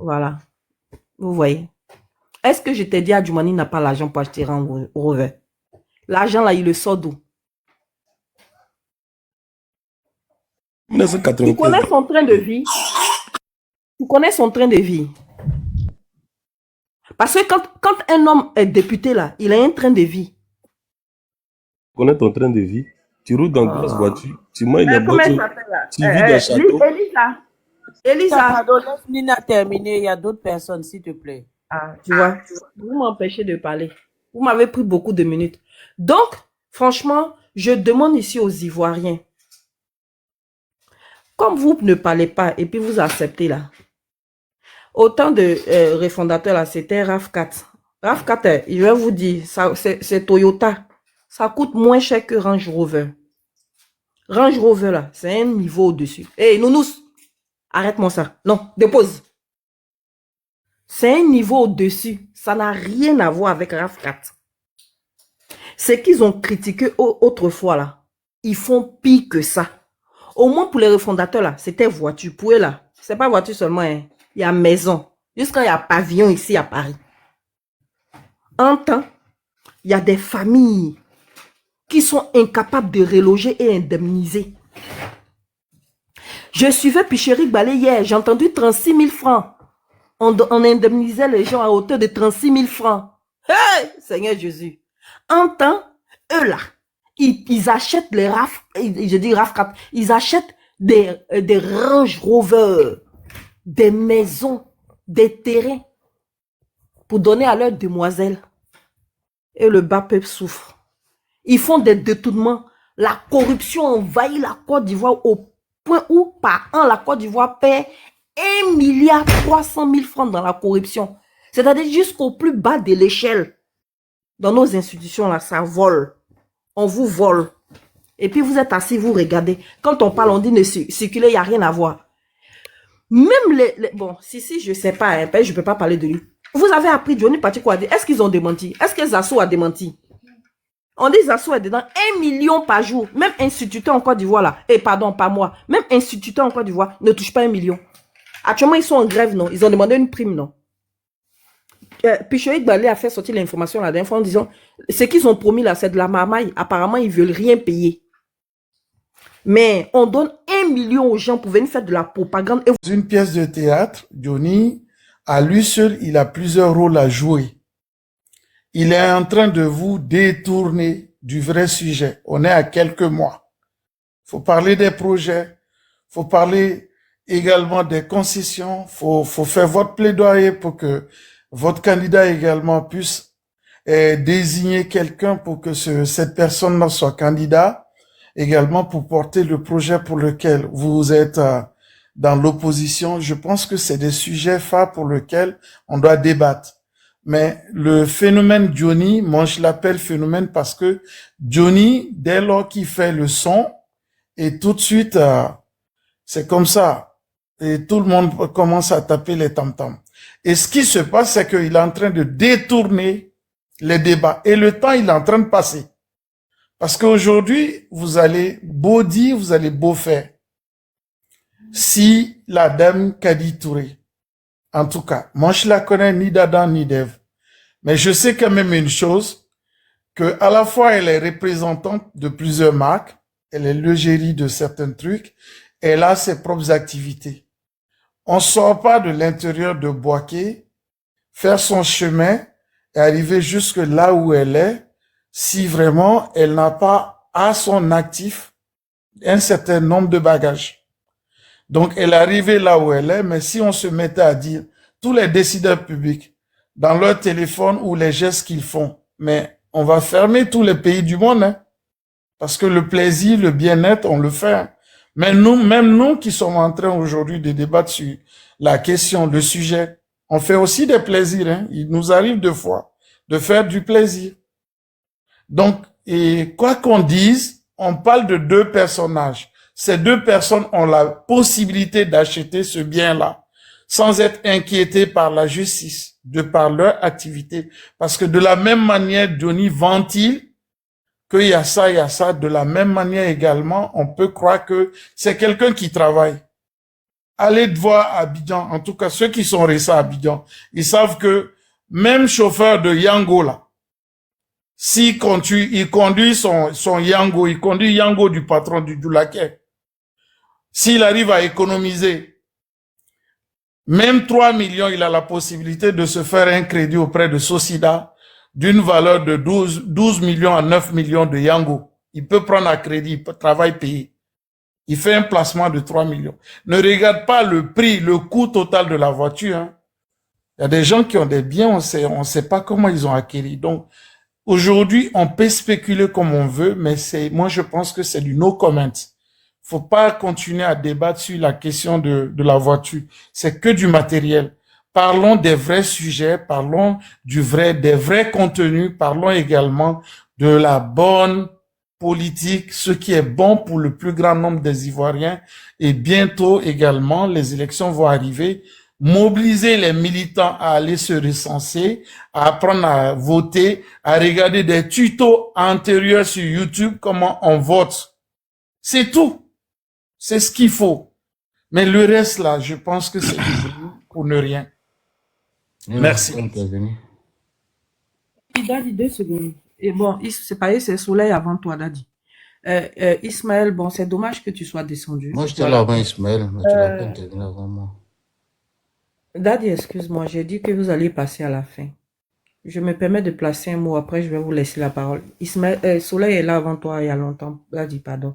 voilà. Vous voyez. Est-ce que je t'ai dit Adjumani n'a pas l'argent pour acheter Range Rover? L'argent là, il le sort d'où? 1995. Tu connais son train de vie? Tu connais son train de vie? Parce que quand un homme est député là, il a un train de vie. Tu connais ton train de vie? Tu roules dans une grosse voiture, tu manges une voiture, tu vis dans château. Elisa. Pardon, laisse Nina terminer, il y a d'autres personnes, s'il te plaît. Ah, tu vois, vous m'empêchez de parler. Vous m'avez pris beaucoup de minutes. Donc, franchement, je demande ici aux Ivoiriens, comme vous ne parlez pas et puis vous acceptez là, autant de refondateurs là, c'était RAV4. RAV4, je vais vous dire, c'est Toyota. Ça coûte moins cher que Range Rover. Range Rover là, c'est un niveau au-dessus. Hé, Nounous, arrête-moi ça. Non, dépose. C'est un niveau au-dessus. Ça n'a rien à voir avec RAV4. C'est qu'ils ont critiqué autrefois là. Ils font pire que ça. Au moins pour les refondateurs là, c'était voiture. Pour eux là, c'est pas voiture seulement. Hein. Il y a maison. Jusqu'à il y a pavillon ici à Paris. En temps, il y a des familles qui sont incapables de reloger et indemniser. Je suivais Pichéric Balé hier, j'ai entendu 36 000 francs. On indemnisait les gens à hauteur de 36 000 francs. Hey, Seigneur Jésus. En temps, eux là, ils achètent les RAV, je dis RAV4, ils achètent des Range Rover, des maisons, des terrains pour donner à leurs demoiselles. Et le bas peuple souffre. Ils font des détournements. La corruption envahit la Côte d'Ivoire au point où par an la Côte d'Ivoire paie 1,3 milliard francs dans la corruption. C'est-à-dire jusqu'au plus bas de l'échelle. Dans nos institutions là, ça vole. On vous vole. Et puis vous êtes assis, vous regardez. Quand on parle, on dit ne circuler, il n'y a rien à voir. Même bon, si, je ne sais pas, hein, je ne peux pas parler de lui. Vous avez appris Johnny Pacheco a dit, est-ce qu'ils ont démenti? Est-ce que Zasso a démenti? On dit Zasso est dedans 1 million par jour. Même instituteur en Côte d'Ivoire là, pardon, pas moi, même instituteur en Côte d'Ivoire ne touche pas 1 million. Actuellement, ils sont en grève, non? Ils ont demandé une prime, non? Pichoïk Balé a fait sortir l'information la dernière fois en disant, ce qu'ils ont promis là, c'est de la marmaille. Apparemment, ils ne veulent rien payer. Mais on donne 1 million aux gens pour venir faire de la propagande. Dans une pièce de théâtre, Johnny, à lui seul, il a plusieurs rôles à jouer. Il est en train de vous détourner du vrai sujet. On est à quelques mois. Il faut parler des projets. Il faut parler également des concessions. Il faut faire votre plaidoyer pour que votre candidat également puisse désigner quelqu'un pour que cette personne-là soit candidat, également pour porter le projet pour lequel vous êtes dans l'opposition. Je pense que c'est des sujets phares pour lesquels on doit débattre. Mais le phénomène Johnny, moi je l'appelle phénomène parce que Johnny, dès lors qu'il fait le son, et tout de suite, c'est comme ça. Et tout le monde commence à taper les tam-tams. Et ce qui se passe, c'est qu'il est en train de détourner les débats. Et le temps, il est en train de passer. Parce qu'aujourd'hui, vous allez beau dire, vous allez beau faire. Si la dame Kadi Touré, en tout cas, moi je la connais ni d'Adam ni d'Ève. Mais je sais quand même une chose, que à la fois elle est représentante de plusieurs marques, elle est l'égérie de certains trucs, elle a ses propres activités. On sort pas de l'intérieur de Boaké, faire son chemin et arriver jusque là où elle est, si vraiment elle n'a pas à son actif un certain nombre de bagages. Donc elle est arrivée là où elle est, mais si on se mettait à dire tous les décideurs publics dans leur téléphone ou les gestes qu'ils font. Mais on va fermer tous les pays du monde, hein, parce que le plaisir, le bien-être, on le fait. Hein. Mais nous, même nous qui sommes en train aujourd'hui de débattre sur la question, le sujet, on fait aussi des plaisirs. Hein. Il nous arrive deux fois de faire du plaisir. Donc, et quoi qu'on dise, on parle de deux personnages. Ces deux personnes ont la possibilité d'acheter ce bien-là sans être inquiétés par la justice, de par leur activité. Parce que de la même manière, Johnny ventile qu'il y a ça, de la même manière également, on peut croire que c'est quelqu'un qui travaille. Allez voir à Abidjan, en tout cas ceux qui sont restés à Abidjan, ils savent que même chauffeur de Yango là, il conduit son Yango, il conduit Yango du patron du Doulaké. S'il arrive à économiser même 3 millions, il a la possibilité de se faire un crédit auprès de Socida d'une valeur de 12 millions à 9 millions de Yango. Il peut prendre un crédit, il peut travailler payé. Il fait un placement de 3 millions. Ne regarde pas le prix, le coût total de la voiture. Hein. Il y a des gens qui ont des biens, on sait pas comment ils ont acquis. Donc, aujourd'hui, on peut spéculer comme on veut, mais moi je pense que c'est du no comment. Faut pas continuer à débattre sur la question de la voiture. C'est que du matériel. Parlons des vrais sujets, parlons des vrais contenus, parlons également de la bonne politique, ce qui est bon pour le plus grand nombre des Ivoiriens. Et bientôt également, les élections vont arriver. Mobiliser les militants à aller se recenser, à apprendre à voter, à regarder des tutos antérieurs sur YouTube, comment on vote. C'est tout. C'est ce qu'il faut. Mais le reste là, je pense que c'est pour ne rien. Merci. Dadi, 2 secondes. Et bon, c'est pareil, c'est Soleil avant toi, Dadi. Ismaël, bon, c'est dommage que tu sois descendu. Moi, j'étais là avant Ismaël, mais tu n'as pas intervenu avant moi. Dadi, excuse-moi, j'ai dit que vous alliez passer à la fin. Je me permets de placer un mot, après je vais vous laisser la parole. Ismaël, Soleil est là avant toi il y a longtemps. Dadi, pardon.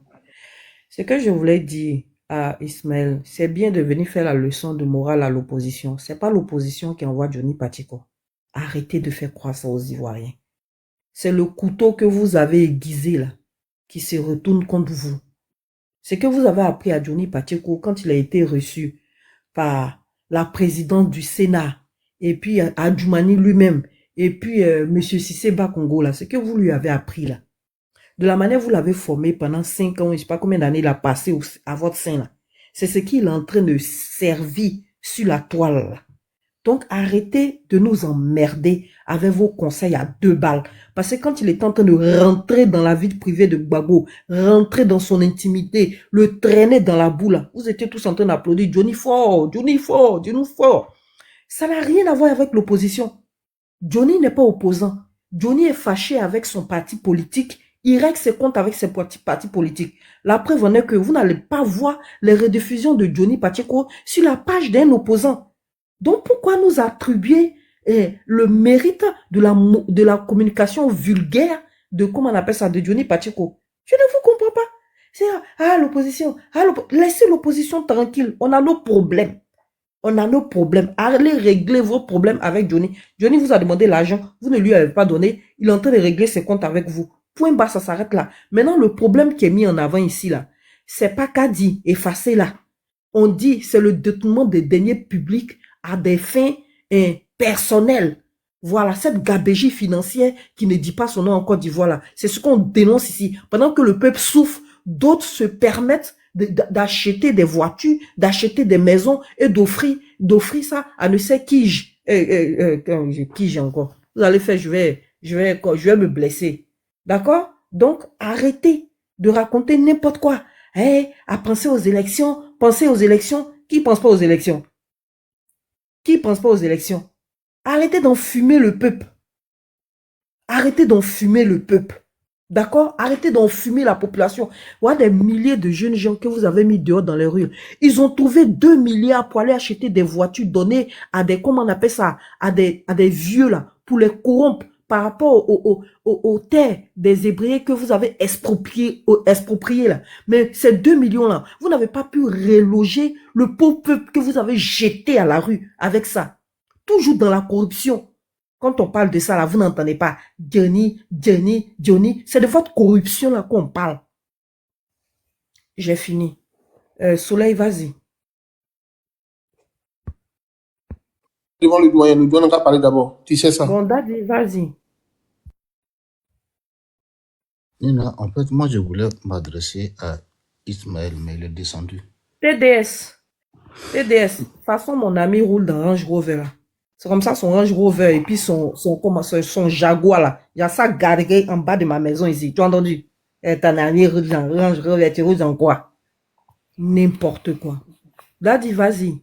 Ce que je voulais dire à Ismaël, c'est bien de venir faire la leçon de morale à l'opposition. C'est pas l'opposition qui envoie Johnny Patiko. Arrêtez de faire croire ça aux Ivoiriens. C'est le couteau que vous avez aiguisé là, qui se retourne contre vous. Ce que vous avez appris à Johnny Patiko quand il a été reçu par la présidente du Sénat, et puis à Djoumani lui-même, et puis M. Cissé Bakongo là, ce que vous lui avez appris là. De la manière vous l'avez formé pendant 5 ans, je ne sais pas combien d'années il a passé à votre sein là. C'est ce qu'il est en train de servir sur la toile là. Donc arrêtez de nous emmerder avec vos conseils à 2 balles. Parce que quand il est en train de rentrer dans la vie privée de Gbagbo, rentrer dans son intimité, le traîner dans la boue là, vous étiez tous en train d'applaudir Johnny fort, Johnny fort, Johnny fort. Ça n'a rien à voir avec l'opposition. Johnny n'est pas opposant. Johnny est fâché avec son parti politique. Il règle ses comptes avec ses partis politiques. La preuve en est que vous n'allez pas voir les rediffusions de Johnny Patiko sur la page d'un opposant. Donc pourquoi nous attribuer le mérite de la communication vulgaire de, comment on appelle ça, de Johnny Patiko? Je ne vous comprends pas. C'est l'opposition. Laissez l'opposition tranquille. On a nos problèmes. On a nos problèmes. Allez régler vos problèmes avec Johnny. Johnny vous a demandé l'argent. Vous ne lui avez pas donné. Il est en train de régler ses comptes avec vous. Point bas, ça s'arrête là. Maintenant, le problème qui est mis en avant ici, là, c'est pas qu'à dire, effacer là. On dit, c'est le détournement des deniers publics à des fins personnelles. Voilà, cette gabégie financière qui ne dit pas son nom en Côte d'Ivoire là. C'est ce qu'on dénonce ici. Pendant que le peuple souffre, d'autres se permettent d'acheter des voitures, d'acheter des maisons et d'offrir ça à ne sais qui j'ai encore. Vous allez faire, je vais me blesser. D'accord? Donc, arrêtez de raconter n'importe quoi. À penser aux élections. Pensez aux élections. Qui pense pas aux élections? Qui pense pas aux élections? Arrêtez d'enfumer le peuple. Arrêtez d'enfumer le peuple. D'accord? Arrêtez d'enfumer la population. Voilà des milliers de jeunes gens que vous avez mis dehors dans les rues. Ils ont trouvé 2 milliards pour aller acheter des voitures données à des, comment on appelle ça, à des vieux là, pour les corrompre par rapport aux terres des Hébreux que vous avez exproprié là. Mais ces 2 millions là, vous n'avez pas pu reloger le pauvre peuple que vous avez jeté à la rue avec ça. Toujours dans la corruption. Quand on parle de ça, là, vous n'entendez pas. Johnny. C'est de votre corruption là qu'on parle. J'ai fini. Soleil, vas-y. Devant le doyen n'a pas parlé d'abord. Tu sais ça. Bon, Daddy, vas-y. Nina, en fait, moi, je voulais m'adresser à Ismaël, mais il est descendu. TDS. De toute façon, mon ami roule dans Range Rover là. C'est comme ça son Range Rover et puis son Jaguar là. Il y a ça garé en bas de ma maison ici. Tu as entendu? Ton ami roule dans Range Rover, tu roules dans quoi? N'importe quoi. Daddy, vas-y.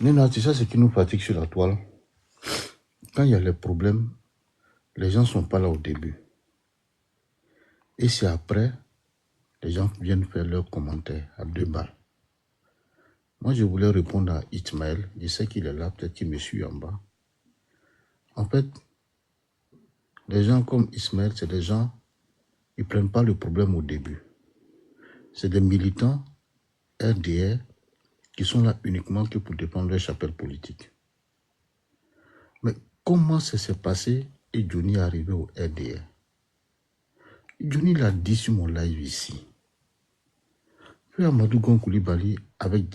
Nina, tu sais ce qui nous fatigue sur la toile? Quand il y a les problèmes, les gens ne sont pas là au début. Et c'est après, les gens viennent faire leurs commentaires à 2 balles. Moi, je voulais répondre à Ismaël. Je sais qu'il est là, peut-être qu'il me suit en bas. En fait, les gens comme Ismaël, c'est des gens, ils ne prennent pas le problème au début. C'est des militants RDR qui sont là uniquement que pour défendre leur chapelle politique. Mais comment ça s'est passé et Johnny est arrivé au RDR? Johnny l'a dit sur mon live ici. Puis Amadou Gon Koulibaly, avec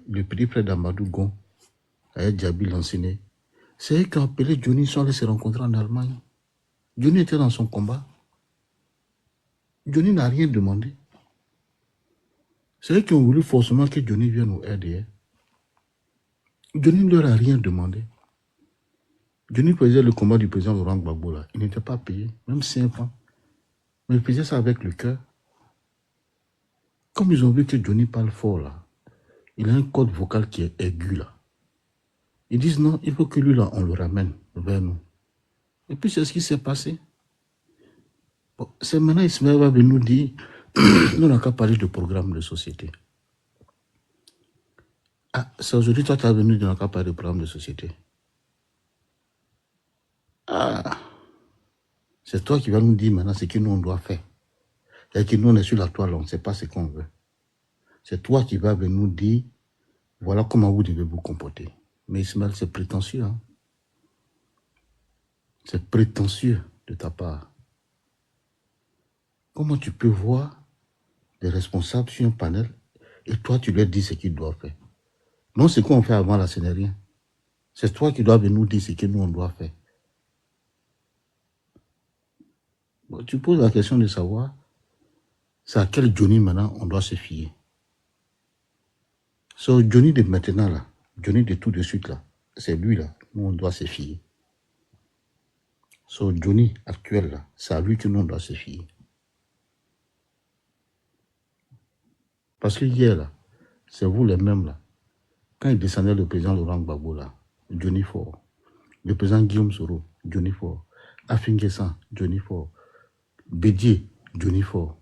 le petit frère d'Amadou Gon, avec Djabi Lanciné, c'est eux qui ont appelé Johnny, ils sont allés se rencontrer en Allemagne. Johnny était dans son combat. Johnny n'a rien demandé. C'est eux qui ont voulu forcément que Johnny vienne au RDR. Johnny ne leur a rien demandé. Johnny faisait le combat du président Laurent Gbagbo là. Il n'était pas payé, même 5 francs. Mais il faisait ça avec le cœur. Comme ils ont vu que Johnny parle fort là, il a un code vocal qui est aigu là. Ils disent non, il faut que lui là, on le ramène vers nous. Et puis c'est ce qui s'est passé. Bon, c'est maintenant Ismaël va venir nous dire, nous n'avons qu'à parler de programme de société. Ah, c'est aujourd'hui toi tu es venu, nous n'avons qu'à parler de programme de société. Ah, c'est toi qui vas nous dire maintenant ce que nous on doit faire. Et que nous on est sur la toile, on ne sait pas ce qu'on veut. C'est toi qui vas venir nous dire, voilà comment vous devez vous comporter. Mais Ismaël, c'est prétentieux. Hein? C'est prétentieux de ta part. Comment tu peux voir des responsables sur un panel et toi, tu leur dis ce qu'ils doivent faire? Non, ce qu'on fait avant là, ce n'est rien. C'est toi qui dois venir nous dire ce que nous, on doit faire. Bon, tu poses la question de savoir, c'est à quel Johnny maintenant on doit se fier. So, Johnny de maintenant là, Johnny de tout de suite là, c'est lui là, nous on doit se fier. So, Johnny actuel là, c'est à lui que nous on doit se fier. Parce que hier là, c'est vous les mêmes là, quand il descendait le président Laurent Gbagbo là, Johnny Fort, le président Guillaume Soro, Johnny Fort, Afinguessan, Johnny Fort, Bédier, Johnny Fort.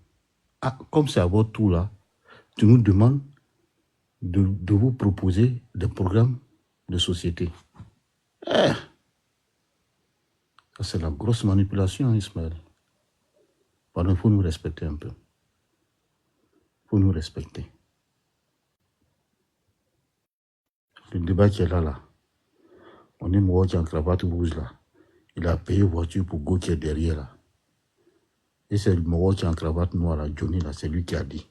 Ah, comme c'est à votre tour là, tu nous demandes de vous proposer des programmes de société. Ça, c'est la grosse manipulation, hein, Ismaël. Pardon, il faut nous respecter un peu. Il faut nous respecter. Le débat qui est là, on est mort qui est en cravate rouge là. Il a payé voiture pour Go qui est derrière là. Et c'est le mort qui est en cravate noire là, Johnny là, c'est lui qui a dit.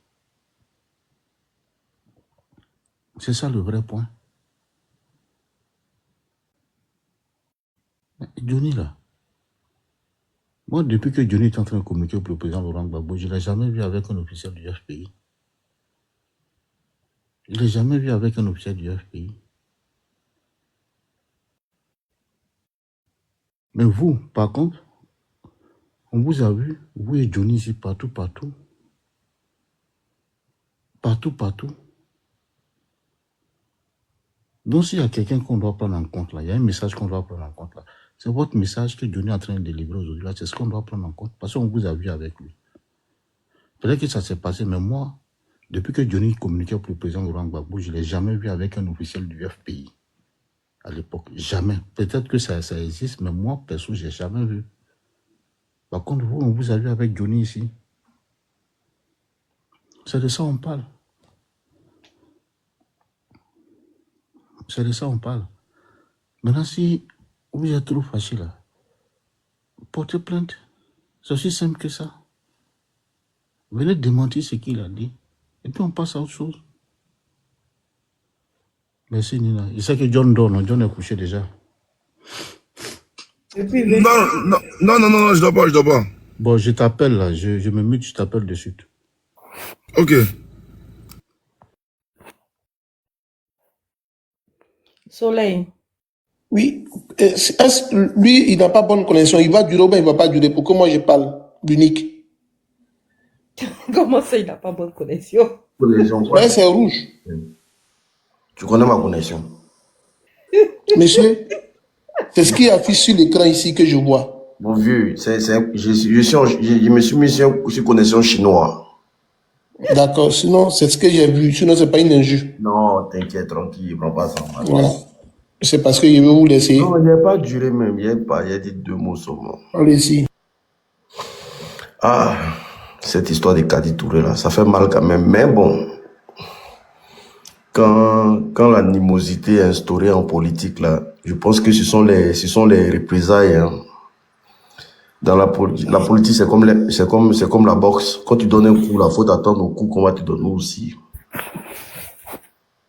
C'est ça le vrai point. Johnny là, moi depuis que Johnny est en train de communiquer pour le président Laurent Gbagbo, je ne l'ai jamais vu avec un officiel du FPI. Je ne l'ai jamais vu avec un officiel du FPI. Mais vous, par contre, on vous a vu, vous et Johnny ici, partout. Donc s'il y a quelqu'un qu'on doit prendre en compte là, il y a un message qu'on doit prendre en compte là. C'est votre message que Johnny est en train de délivrer aujourd'hui là, c'est ce qu'on doit prendre en compte. Parce qu'on vous a vu avec lui. Peut-être que ça s'est passé, mais moi, depuis que Johnny communiquait pour le président Laurent Gbagbo, je ne l'ai jamais vu avec un officiel du FPI. À l'époque, jamais. Peut-être que ça existe, mais moi, perso, je n'ai jamais vu. Par contre, vous, on vous a vu avec Johnny ici. C'est de ça on parle. C'est de ça on parle. Maintenant, si Vous êtes trop fâché là. Portez plainte. C'est aussi simple que ça. Venez démentir ce qu'il a dit. Et puis on passe à autre chose. Merci Nina. Il sait que John dort, non? John est couché déjà. Non, je dors pas. Bon, je t'appelle là. Je me mute, je t'appelle de suite. Ok. Soleil. Oui. Lui, il n'a pas bonne connexion. Il va durer ou bien il ne va pas durer. Pourquoi moi je parle? L'unique. Comment ça, il n'a pas bonne connexion? Ouais, c'est rouge. Tu connais ma connexion? Monsieur, c'est ce qui affiche sur l'écran ici que je vois. Mon vieux, je me suis mis sur connexion chinoise. D'accord, sinon, c'est ce que j'ai vu. Sinon, ce n'est pas une injure. Non, t'inquiète, tranquille, prends pas ça. Voilà. C'est parce que je vais vous laisser. Non, il n'y a pas duré même. Il y a dit 2 mots seulement. Allez-y. Ah, cette histoire de Kadi Touré là, ça fait mal quand même. Mais bon, quand l'animosité est instaurée en politique là, je pense que ce sont les représailles. Hein. Dans la politique, c'est comme la boxe. Quand tu donnes un coup, il faut t'attendre au coup qu'on va te donner aussi.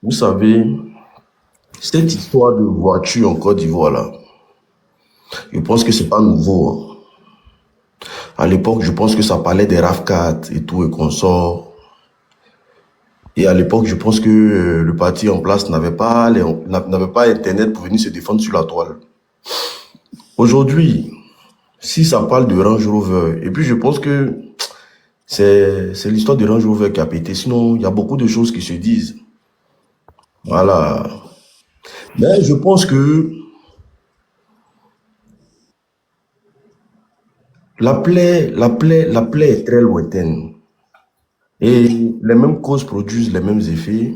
Vous savez, cette histoire de voiture en Côte d'Ivoire là, je pense que c'est pas nouveau. Hein. À l'époque, je pense que ça parlait des RAV4 et tout et consorts. Et à l'époque, je pense que le parti en place n'avait pas Internet pour venir se défendre sur la toile. Aujourd'hui, si ça parle de Range Rover, et puis je pense que c'est l'histoire de Range Rover qui a pété. Sinon, il y a beaucoup de choses qui se disent. Voilà. Mais je pense que la plaie est très lointaine. Et les mêmes causes produisent les mêmes effets.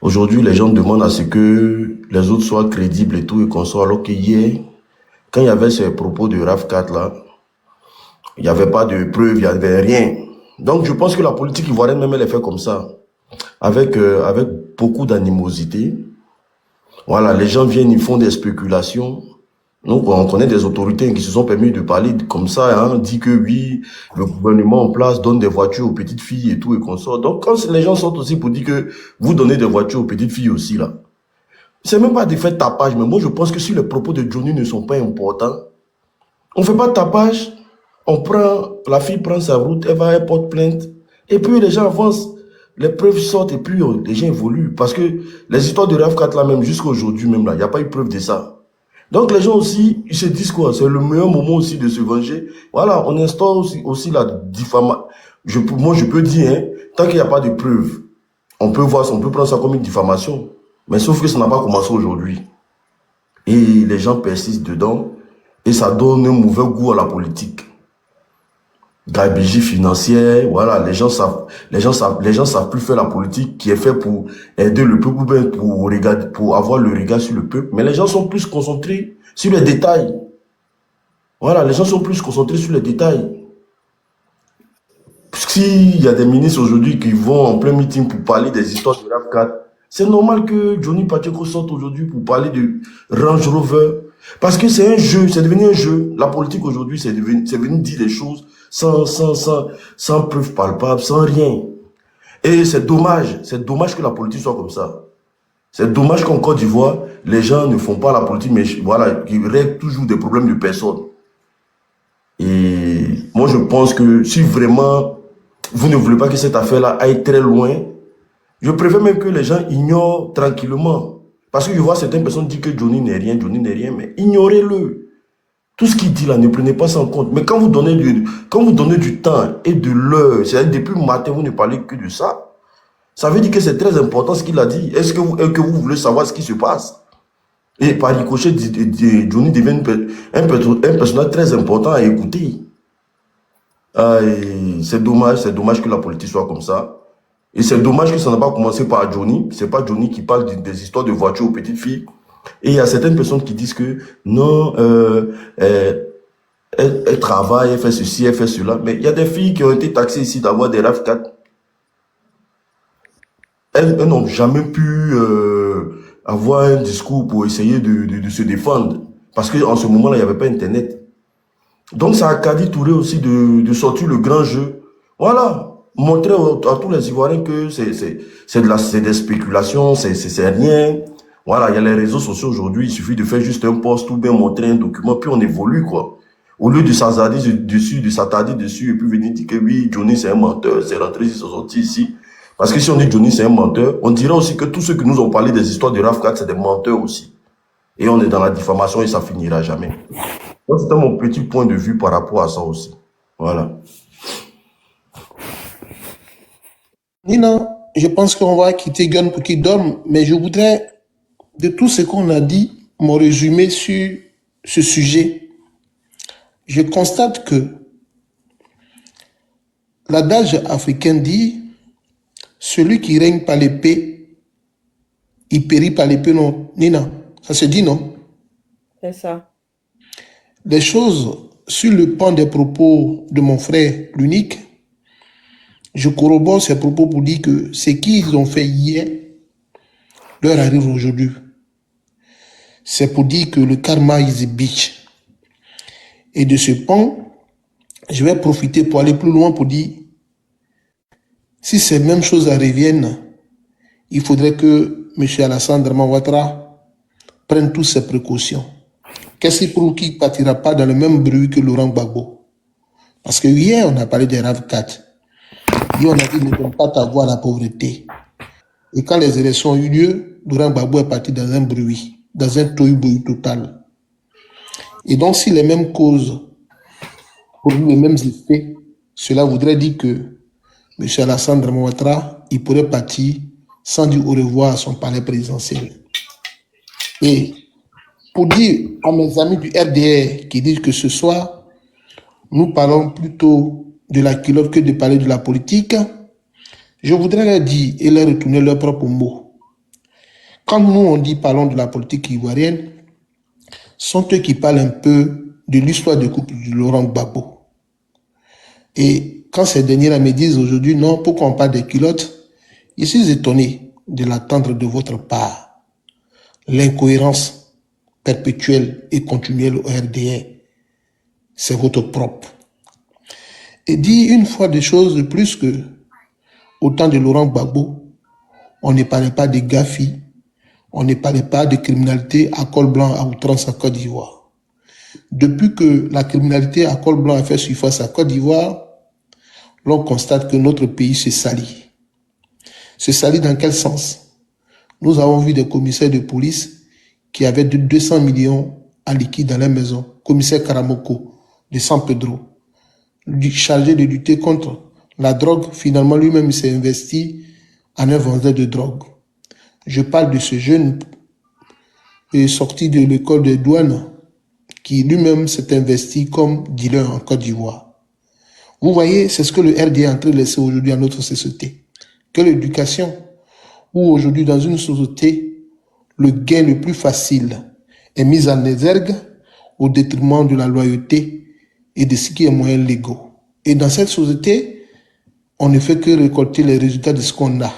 Aujourd'hui, les gens demandent à ce que les autres soient crédibles et tout et qu'on soit, alors qu'hier, quand il y avait ces propos de RAV4 là, il n'y avait pas de preuves, il n'y avait rien. Donc je pense que la politique ivoirienne même elle est faite comme ça, avec beaucoup d'animosité. Voilà, les gens viennent, ils font des spéculations. Donc on connaît des autorités qui se sont permis de parler comme ça, hein, dit que oui, le gouvernement en place donne des voitures aux petites filles et tout et qu'on sort. Donc quand les gens sortent aussi pour dire que vous donnez des voitures aux petites filles aussi là, c'est même pas des faits de tapage, mais moi je pense que si les propos de Johnny ne sont pas importants, on fait pas de tapage, la fille prend sa route, elle porte plainte, et puis les gens avancent, les preuves sortent et puis les gens évoluent. Parce que les histoires de RAV4 là même, jusqu'à aujourd'hui même là, il n'y a pas eu preuve de ça. Donc les gens aussi, ils se disent quoi? C'est le meilleur moment aussi de se venger. Voilà, on instaure aussi la diffamation. Moi je peux dire, hein, tant qu'il n'y a pas de preuves, on peut prendre ça comme une diffamation. Mais sauf que ça n'a pas commencé aujourd'hui. Et les gens persistent dedans. Et ça donne un mauvais goût à la politique. Gabegie financière, voilà, les gens savent plus faire la politique qui est fait pour aider le peuple ou bien pour avoir le regard sur le peuple. Mais les gens sont plus concentrés sur les détails. Voilà, les gens sont plus concentrés sur les détails. S'il y a des ministres aujourd'hui qui vont en plein meeting pour parler des histoires de RAV4, c'est normal que Johnny Pacheco sorte aujourd'hui pour parler de Range Rover. Parce que c'est un jeu, c'est devenu un jeu. La politique aujourd'hui, c'est venu dire des choses sans preuve palpable, sans rien. Et c'est dommage que la politique soit comme ça. C'est dommage qu'en Côte d'Ivoire, les gens ne font pas la politique, mais voilà, ils règlent toujours des problèmes de personnes. Et moi, je pense que si vraiment vous ne voulez pas que cette affaire-là aille très loin, je préfère même que les gens ignorent tranquillement. Parce que je vois certaines personnes dire que Johnny n'est rien, mais ignorez-le. Tout ce qu'il dit là, ne prenez pas ça en compte. Mais quand vous donnez du temps et de l'heure, c'est-à-dire depuis le matin, vous ne parlez que de ça, ça veut dire que c'est très important ce qu'il a dit. Est-ce que vous voulez savoir ce qui se passe? Et par ricochet, Johnny devient un personnage très important à écouter. C'est dommage que la politique soit comme ça. Et c'est dommage que ça n'a pas commencé par Johnny. C'est pas Johnny qui parle des histoires de voitures aux petites filles. Et il y a certaines personnes qui disent que non, elle travaille, elle fait ceci, elle fait cela. Mais il y a des filles qui ont été taxées ici d'avoir des RAV4. Elles n'ont jamais pu avoir un discours pour essayer de se défendre. Parce qu'en ce moment-là, il n'y avait pas Internet. Donc, ça a Kadi Touré aussi de sortir le grand jeu. Voilà. Montrer à tous les Ivoiriens que c'est des spéculations, c'est rien. Voilà, il y a les réseaux sociaux aujourd'hui, il suffit de faire juste un post ou bien montrer un document, puis on évolue, quoi. Au lieu de s'attarder dessus, et puis venir dire que oui, Johnny c'est un menteur, c'est rentré ici, c'est sorti ici. Parce que si on dit Johnny c'est un menteur, on dirait aussi que tous ceux qui nous ont parlé des histoires de RAF 4, c'est des menteurs aussi. Et on est dans la diffamation et ça finira jamais. Donc c'était mon petit point de vue par rapport à ça aussi. Voilà. Nina, je pense qu'on va quitter Gun pour qu'il dorme, mais je voudrais, de tout ce qu'on a dit, mon résumé sur ce sujet. Je constate que l'adage africain dit « Celui qui règne par l'épée, il périt par l'épée. » Non, Nina, ça se dit, non? C'est ça. Les choses sur le pan des propos de mon frère, l'unique, je corrobore ces propos pour dire que ce qu'ils ont fait hier leur arrive aujourd'hui. C'est pour dire que le karma is a bitch. Et de ce pan, je vais profiter pour aller plus loin pour dire, si ces mêmes choses reviennent, il faudrait que M. Alassane Draman Ouattara prenne toutes ses précautions. Qu'est-ce qui prouve qu'il ne partira pas dans le même bruit que Laurent Gbagbo? Parce que hier, on a parlé des RAV4. Hier, on a dit ne donne pas ta voix à la pauvreté. Et quand les élections ont eu lieu, Laurent Gbagbo est parti dans un bruit, dans un tohu-bohu total. Et donc, si les mêmes causes produisent les mêmes effets, cela voudrait dire que M. Alassane Draman Ouattara, il pourrait partir sans dire au revoir à son palais présidentiel. Et pour dire à mes amis du RDR qui disent que ce soir, nous parlons plutôt de la culotte que de parler de la politique, je voudrais leur dire et leur retourner leurs propres mots. Quand nous on dit parlons de la politique ivoirienne, sont eux qui parlent un peu de l'histoire de couple de Laurent Gbagbo. Et quand ces derniers me disent aujourd'hui, non, pourquoi on parle des culottes, je suis étonné de l'attendre de votre part. L'incohérence perpétuelle et continuelle au RDR, c'est votre propre. Et dit une fois des choses de plus que au temps de Laurent Gbagbo, on ne parlait pas de Gafi, on ne parlait pas de criminalité à col blanc à outrance à Côte d'Ivoire. Depuis que la criminalité à col blanc a fait surface à Côte d'Ivoire, l'on constate que notre pays se salit. Se salit dans quel sens? Nous avons vu des commissaires de police qui avaient 200 millions en liquide dans leur maison. Commissaire Karamoko de San Pedro, chargé de lutter contre la drogue, finalement lui-même s'est investi en un vendeur de drogue. Je parle de ce jeune sorti de l'école de douane qui lui-même s'est investi comme dealer en Côte d'Ivoire. Vous voyez, c'est ce que le RD est en train de laisser aujourd'hui à notre société. Que l'éducation, où aujourd'hui dans une société, le gain le plus facile est mis en exergue au détriment de la loyauté et de ce qui est moyens légaux. Et dans cette société, on ne fait que récolter les résultats de ce qu'on a.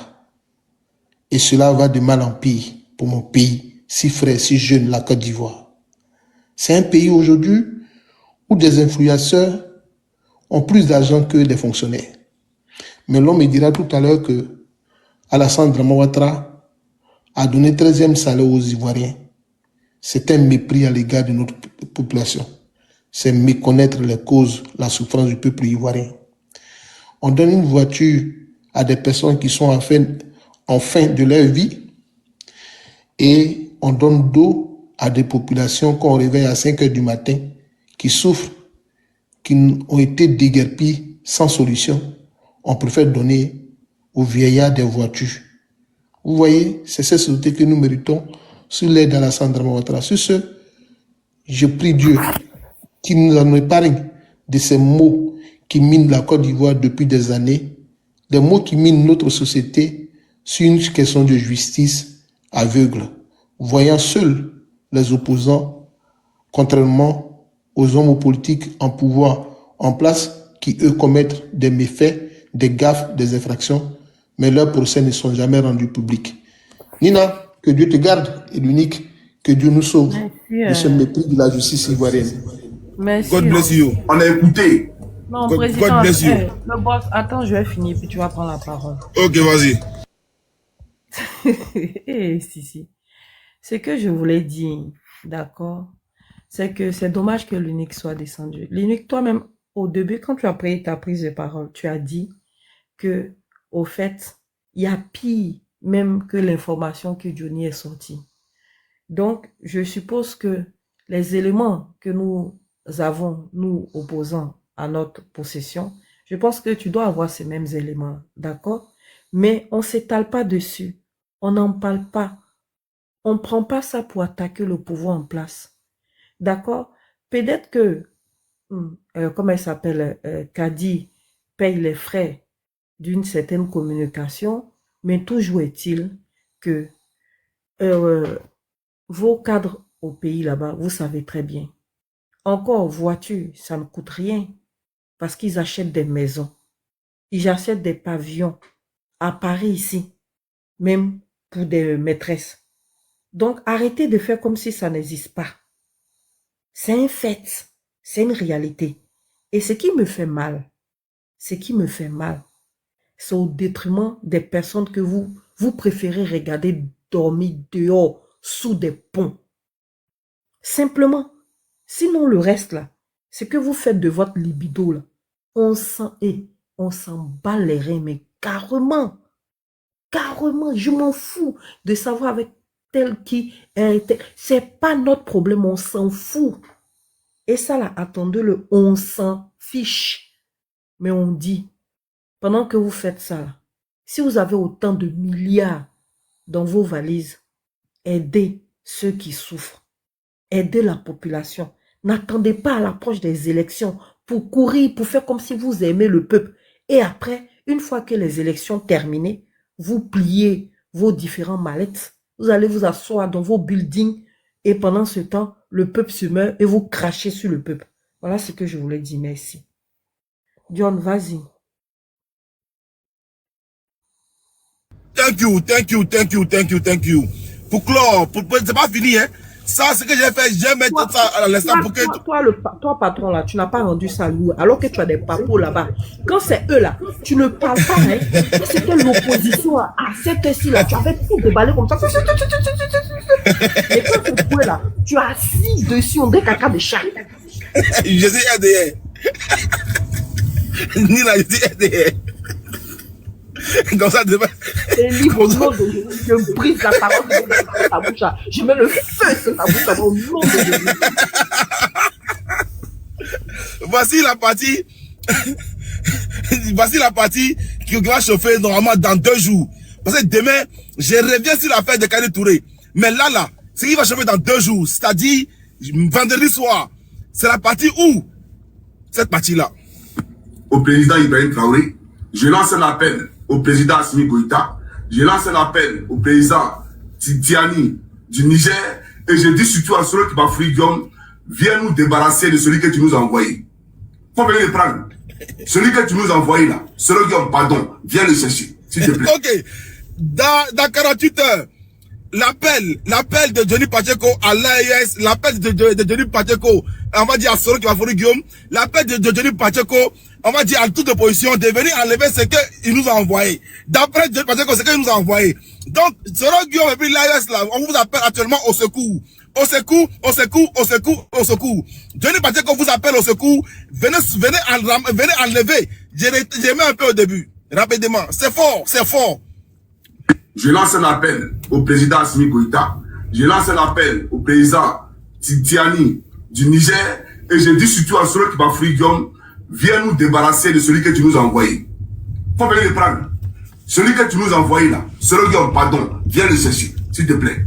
Et cela va de mal en pire pour mon pays, si frais, si jeune, la Côte d'Ivoire. C'est un pays aujourd'hui où des influenceurs ont plus d'argent que des fonctionnaires. Mais l'on me dira tout à l'heure que Alassane Draman Ouattara a donné 13e salaire aux Ivoiriens. C'est un mépris à l'égard de notre population. C'est méconnaître les causes, la souffrance du peuple ivoirien. On donne une voiture à des personnes qui sont en fin de leur vie et on donne d'eau à des populations qu'on réveille à 5 heures du matin qui souffrent, qui ont été déguerpis sans solution. On préfère donner aux vieillards des voitures. Vous voyez, c'est cette société que nous méritons sur l'aide d'Alassane Draman Ouattara. Sur ce, je prie Dieu qu'il nous en épargne de ces mots qui minent la Côte d'Ivoire depuis des années, des mots qui minent notre société sur une question de justice aveugle, voyant seuls les opposants, contrairement aux hommes politiques en pouvoir en place qui, eux, commettent des méfaits, des gaffes, des infractions, mais leurs procès ne sont jamais rendus publics. Nina, que Dieu te garde, et l'unique, que Que Dieu nous sauve Merci, de ce mépris de la justice ivoirienne. Merci. God bless you. On a écouté. Non, God président, bless you. le boss, attends, je vais finir, puis tu vas prendre la parole. Ok, vas-y. Si. Ce que je voulais dire, d'accord, c'est que c'est dommage que l'unique soit descendu. L'unique, toi-même, au début, quand tu as pris ta prise de parole, tu as dit que, au fait, il y a pire même que l'information que Johnny est sortie. Donc, je suppose que les éléments que nous avons, nous opposants à notre possession, je pense que tu dois avoir ces mêmes éléments, d'accord? Mais on ne s'étale pas dessus, on n'en parle pas, on ne prend pas ça pour attaquer le pouvoir en place, d'accord? Peut-être que, comment elle s'appelle, Kadi paye les frais d'une certaine communication, mais toujours est-il que vos cadres au pays là-bas, vous savez très bien. Encore voiture, ça ne coûte rien parce qu'ils achètent des maisons. Ils achètent des pavillons à Paris ici, même pour des maîtresses. Donc, arrêtez de faire comme si ça n'existe pas. C'est un fait, c'est une réalité. Et ce qui me fait mal, c'est au détriment des personnes que vous préférez regarder dormir dehors, sous des ponts. Simplement. Sinon, le reste, là, ce que vous faites de votre libido, là, on s'en bat les reins, mais carrément, je m'en fous de savoir avec tel qui est, c'est pas notre problème, on s'en fout. Et ça, là, attendez-le, on s'en fiche. Mais on dit, pendant que vous faites ça, là, si vous avez autant de milliards dans vos valises, aidez ceux qui souffrent, aidez la population. N'attendez pas à l'approche des élections pour courir, pour faire comme si vous aimez le peuple. Et après, une fois que les élections terminées, vous pliez vos différents mallettes, vous allez vous asseoir dans vos buildings et pendant ce temps, le peuple se meurt et vous crachez sur le peuple. Voilà ce que je voulais dire. Merci. John, vas-y. Thank you. Pour clore, c'est pas fini, hein. Ça, ce que j'ai fait, je vais mettre ça à l'instant pour que... Toi, patron, là, tu n'as pas rendu ça lourd, alors que tu as des papos là-bas. Quand c'est eux, là, tu ne parles pas, hein. C'était l'opposition à cette heure-ci, là. Tu avais tout déballé comme ça. Et quand tu es là, tu as assis dessus, on dit caca de chat. Je suis RDR. Nina, je suis RDR. Comme ça, je brise la parole de ta bouche. Je mets le feu sur ta bouche au nom de Jésus. Voici la partie qui va chauffer normalement dans 2 jours. Parce que demain, je reviens sur l'affaire de Kadi Touré. Mais là, ce qui va chauffer dans 2 jours, c'est-à-dire vendredi soir, c'est la partie où cette partie-là. Au président Ibrahim Traoré, je lance un appel au président Assimi Goïta, je lance un appel au président Tidiane du Niger, et je dis surtout à ceux qui va Guillaume, viens nous débarrasser de celui que tu nous as envoyé. Faut venir le prendre. Celui que tu nous as envoyé là, celui Guillaume, pardon, viens le chercher, s'il te plaît. Ok. Dans 48 heures, l'appel de Johnny Pacheco à l'AES, l'appel de Johnny Pacheco, on va dire à Soro qui va fournir Guillaume, l'appel de Johnny Pacheco, on va dire à toute opposition de venir enlever ce qu'il nous a envoyé. D'après Johnny Pacheco, ce qu'il nous a envoyé. Donc, Soro Guillaume et puis l'AES là, on vous appelle actuellement au secours. Au secours. Johnny Pacheco vous appelle au secours. Venez enlever. J'ai mis un peu au début. Rapidement. C'est fort. Je lance un appel au président Assimi Goïta. Je lance un appel au président Tidiane du Niger. Et je dis surtout à ceux qui va Guillaume, viens nous débarrasser de celui que tu nous as envoyé. Faut venir le prendre. Celui que tu nous as envoyé là, celui Guillaume, pardon, viens le chercher, s'il te plaît.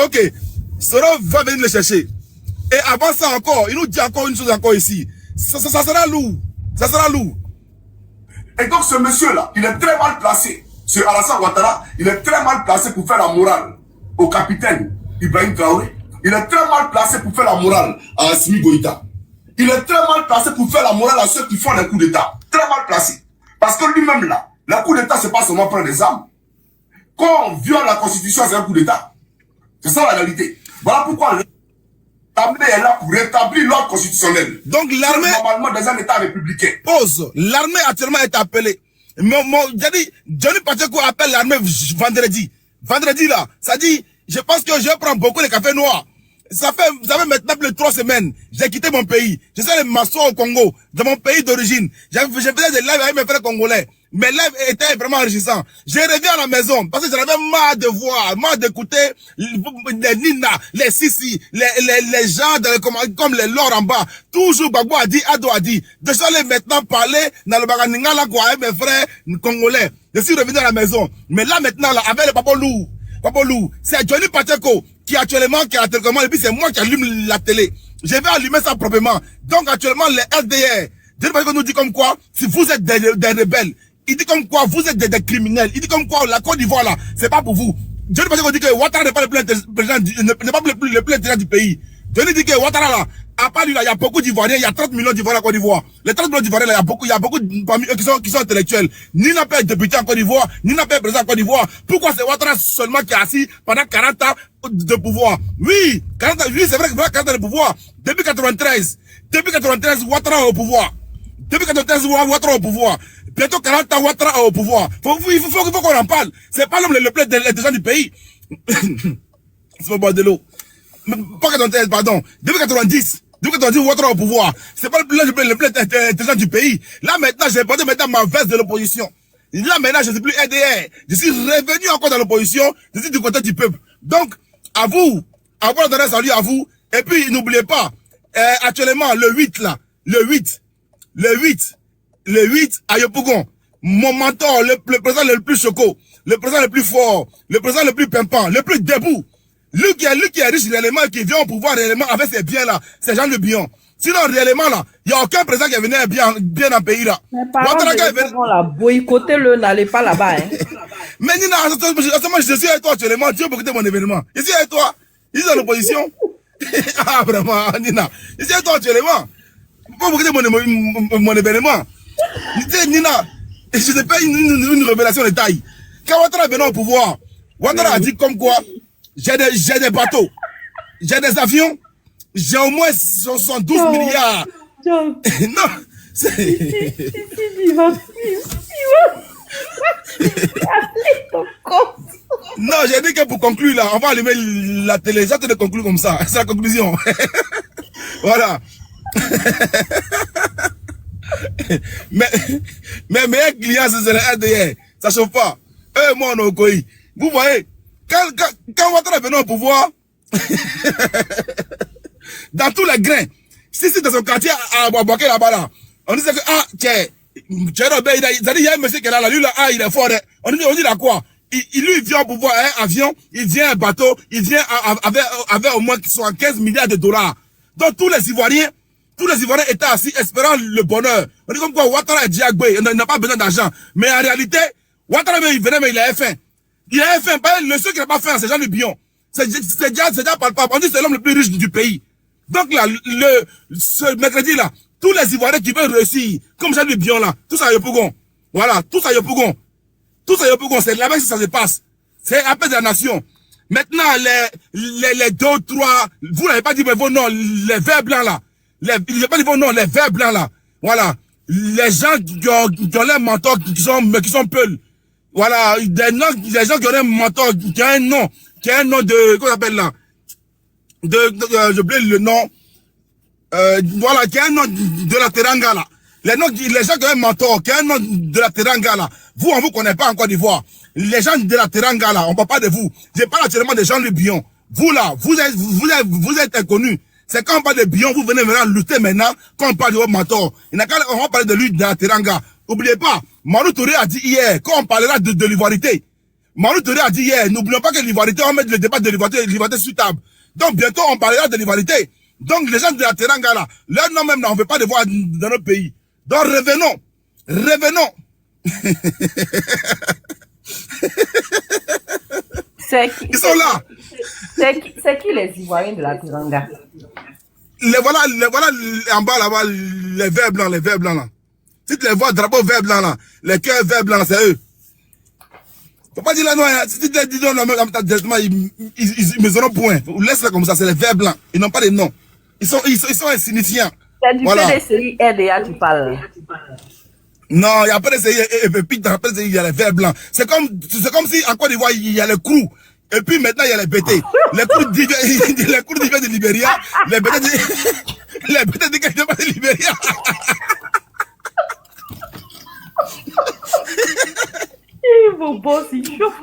Ok. Soro va venir le chercher. Et avant ça encore, il nous dit encore une chose encore ici. Ça sera lourd. Et donc ce monsieur-là, il est très mal placé. Ce Alassane Ouattara, il est très mal placé pour faire la morale au capitaine Ibrahim Traoré. Il est très mal placé pour faire la morale à Assimi Goïta. Il est très mal placé pour faire la morale à ceux qui font les coups d'État. Très mal placé. Parce que lui-même là, le coup d'État, c'est pas seulement prendre des armes. Quand on viole la Constitution, c'est un coup d'État. C'est ça la réalité. Voilà pourquoi l'armée est là pour rétablir l'ordre constitutionnel. Donc l'armée... Normalement dans un état républicain. Pause. L'armée actuellement est appelée. Johnny Pacheco appelle l'armée vendredi. Vendredi là, ça dit, je pense que je prends beaucoup de café noir. Ça fait maintenant plus de 3 semaines. J'ai quitté mon pays. Je suis allé m'asseoir au Congo, de mon pays d'origine. Je faisais des lives avec mes frères congolais. Mes lives étaient vraiment enrichissants. Je reviens à la maison parce que j'en avais marre de voir, marre d'écouter les Nina, les Sissi, les gens comme les lords en bas. Toujours Gbagbo a dit, Ado a dit. Je suis allé maintenant parler dans le Baganingala avec mes frères congolais. Je suis revenu à la maison. Mais là maintenant, là, avec le Papa Lou, c'est Johnny Pacheco qui actuellement, qui a la télécommande, et puis c'est moi qui allume la télé. Je vais allumer ça proprement. Donc actuellement, les LDR, Johnny Pacheco nous dit comme quoi, si vous êtes des rebelles, il dit comme quoi, vous êtes des criminels, il dit comme quoi, la Côte d'Ivoire là, c'est pas pour vous. Johnny Pacheco dit que Ouattara n'est pas le plus intelligent du pays. Johnny dit que Ouattara là, à part lui là, il y a beaucoup d'Ivoiriens, il y a 30 millions d'Ivoiriens en Côte d'Ivoire. Les 30 millions d'Ivoiriens là, il y a beaucoup parmi eux qui sont intellectuels. Ni n'a pas été député en Côte d'Ivoire, ni n'a pas été président en Côte d'Ivoire. Pourquoi c'est Ouattara seulement qui est assis pendant 40 ans de pouvoir? Oui, 40 ans, oui, c'est vrai que 40 ans de pouvoir. Depuis 93, Ouattara est au pouvoir. Depuis 93, Ouattara est au pouvoir. Bientôt 40 ans, Ouattara est au pouvoir. Il faut qu'on en parle. C'est pas l'homme le plus intelligent du pays. C'est pas bon de l'eau. Pas 93, pardon. Depuis 90, Ouattara au pouvoir. C'est pas le plus intelligent du pays. Là maintenant, j'ai porté maintenant ma veste de l'opposition. Là maintenant, je ne suis plus RDR. Je suis revenu encore dans l'opposition. Je suis du côté du peuple. Donc, à vous donner un salut à vous. Et puis, n'oubliez pas, actuellement, le 8 là, le 8 à Yopougon, mon mentor, le président le plus choco, le président le plus fort, le président le plus pimpant, le plus debout. Lui qui est riche réellement, qui vient au pouvoir réellement avec ses biens là, c'est Jean Le Bihan. Sinon, réellement là, il n'y a aucun président qui venait bien dans le pays là. Mais par contre, boycotter-le, n'allez pas là-bas, hein. Mais Nina, je suis avec toi actuellement, tu veux boycotter mon événement. Je suis avec toi. Je suis dans l'opposition. Ah, vraiment, Nina. Je suis avec toi actuellement. Pourquoi boycotter mon événement? Nina, je te paye une révélation de taille. Quand Ouattara est venu au pouvoir, Ouattara a dit comme quoi, j'ai des bateaux, j'ai des avions, j'ai au moins 72 milliards. Non, c'est... Non, j'ai dit que pour conclure là, on va allumer la télé. J'attends de conclure comme ça. C'est la conclusion. Voilà. mais mes clients, c'est les RDR. Ça chauffe pas. Moi, on est au Koyi. Vous voyez, quand Ouattara est venu au pouvoir, dans tous les grains, si dans son quartier à Boaké là-bas, là, on disait que, il y a un monsieur qui est là, lui là, il est fort. On dit là quoi? Lui vient au pouvoir, un avion, il vient un bateau, il vient avec au moins 75 milliards de dollars. Donc tous les Ivoiriens étaient assis espérant le bonheur. On dit comme quoi Ouattara est Diagbé, il n'a pas besoin d'argent. Mais en réalité, Ouattara il venait, mais il a faim. Il a faim, le seul qui n'a pas faim, c'est Jean Le Bihan. C'est déjà palpable. On dit que c'est l'homme le plus riche du pays. Donc là, ce mercredi là, tous les Ivoiriens qui veulent réussir, comme Jean Le Bihan là, tous à Yopougon. Voilà, tous à Yopougon. C'est là-bas que ça se passe. C'est appel de la nation. Maintenant, les 2, 3, vous n'avez pas dit vos noms, les verts blancs là. Il n'avez pas dit vos noms, les verts blancs là. Voilà. Les gens qui ont les mentors, qui sont peuls. Voilà. Les gens qui ont un mentor, qui a un nom de, comment on appelle là? J'oublie le nom. Voilà, qui a un nom de la Teranga là. Les gens qui ont un mentor, qui a un nom de la Teranga là. Vous, on vous connaît pas en Côte d'Ivoire. Les gens de la Teranga là, on parle pas de vous. Je parle actuellement des gens de Bihan. Vous là, vous êtes inconnus. C'est quand on parle de Bihan, vous venez maintenant lutter maintenant, quand on parle de votre mentor. On va parler de lui, de la Teranga. N'oubliez pas, Manu Touré a dit hier, quand on parlera de l'ivoirité, Manu Touré a dit hier, n'oublions pas que l'ivoirité, on va mettre le débat de l'ivoirité sur table. Donc bientôt, on parlera de l'ivoirité. Donc les gens de la Teranga là, leur nom même là, on ne veut pas les voir dans notre pays. Donc revenons. Ils sont là. C'est qui les Ivoiriens de la Teranga? Les voilà en bas là-bas, les verts blancs là. Si tu les vois, drapeau vert blanc là, les cœurs vert blanc, c'est eux. Faut pas dire là, non, si tu te dis non, directement, ils me auront point. Laisse-les comme ça, c'est les verts blancs. Ils n'ont pas de nom. Ils sont insignifiants. C'est du PDCI RDA qui parle. Non, il n'y a pas de CI, et puis dans le PDCI, il y a les verts blancs. C'est comme si en Côte d'Ivoire, il y a les crews. Et puis maintenant, il y a les BT. Les crews d'Ivoire de Libéria. Les BT de Libéria. Mon boss, il chauffe.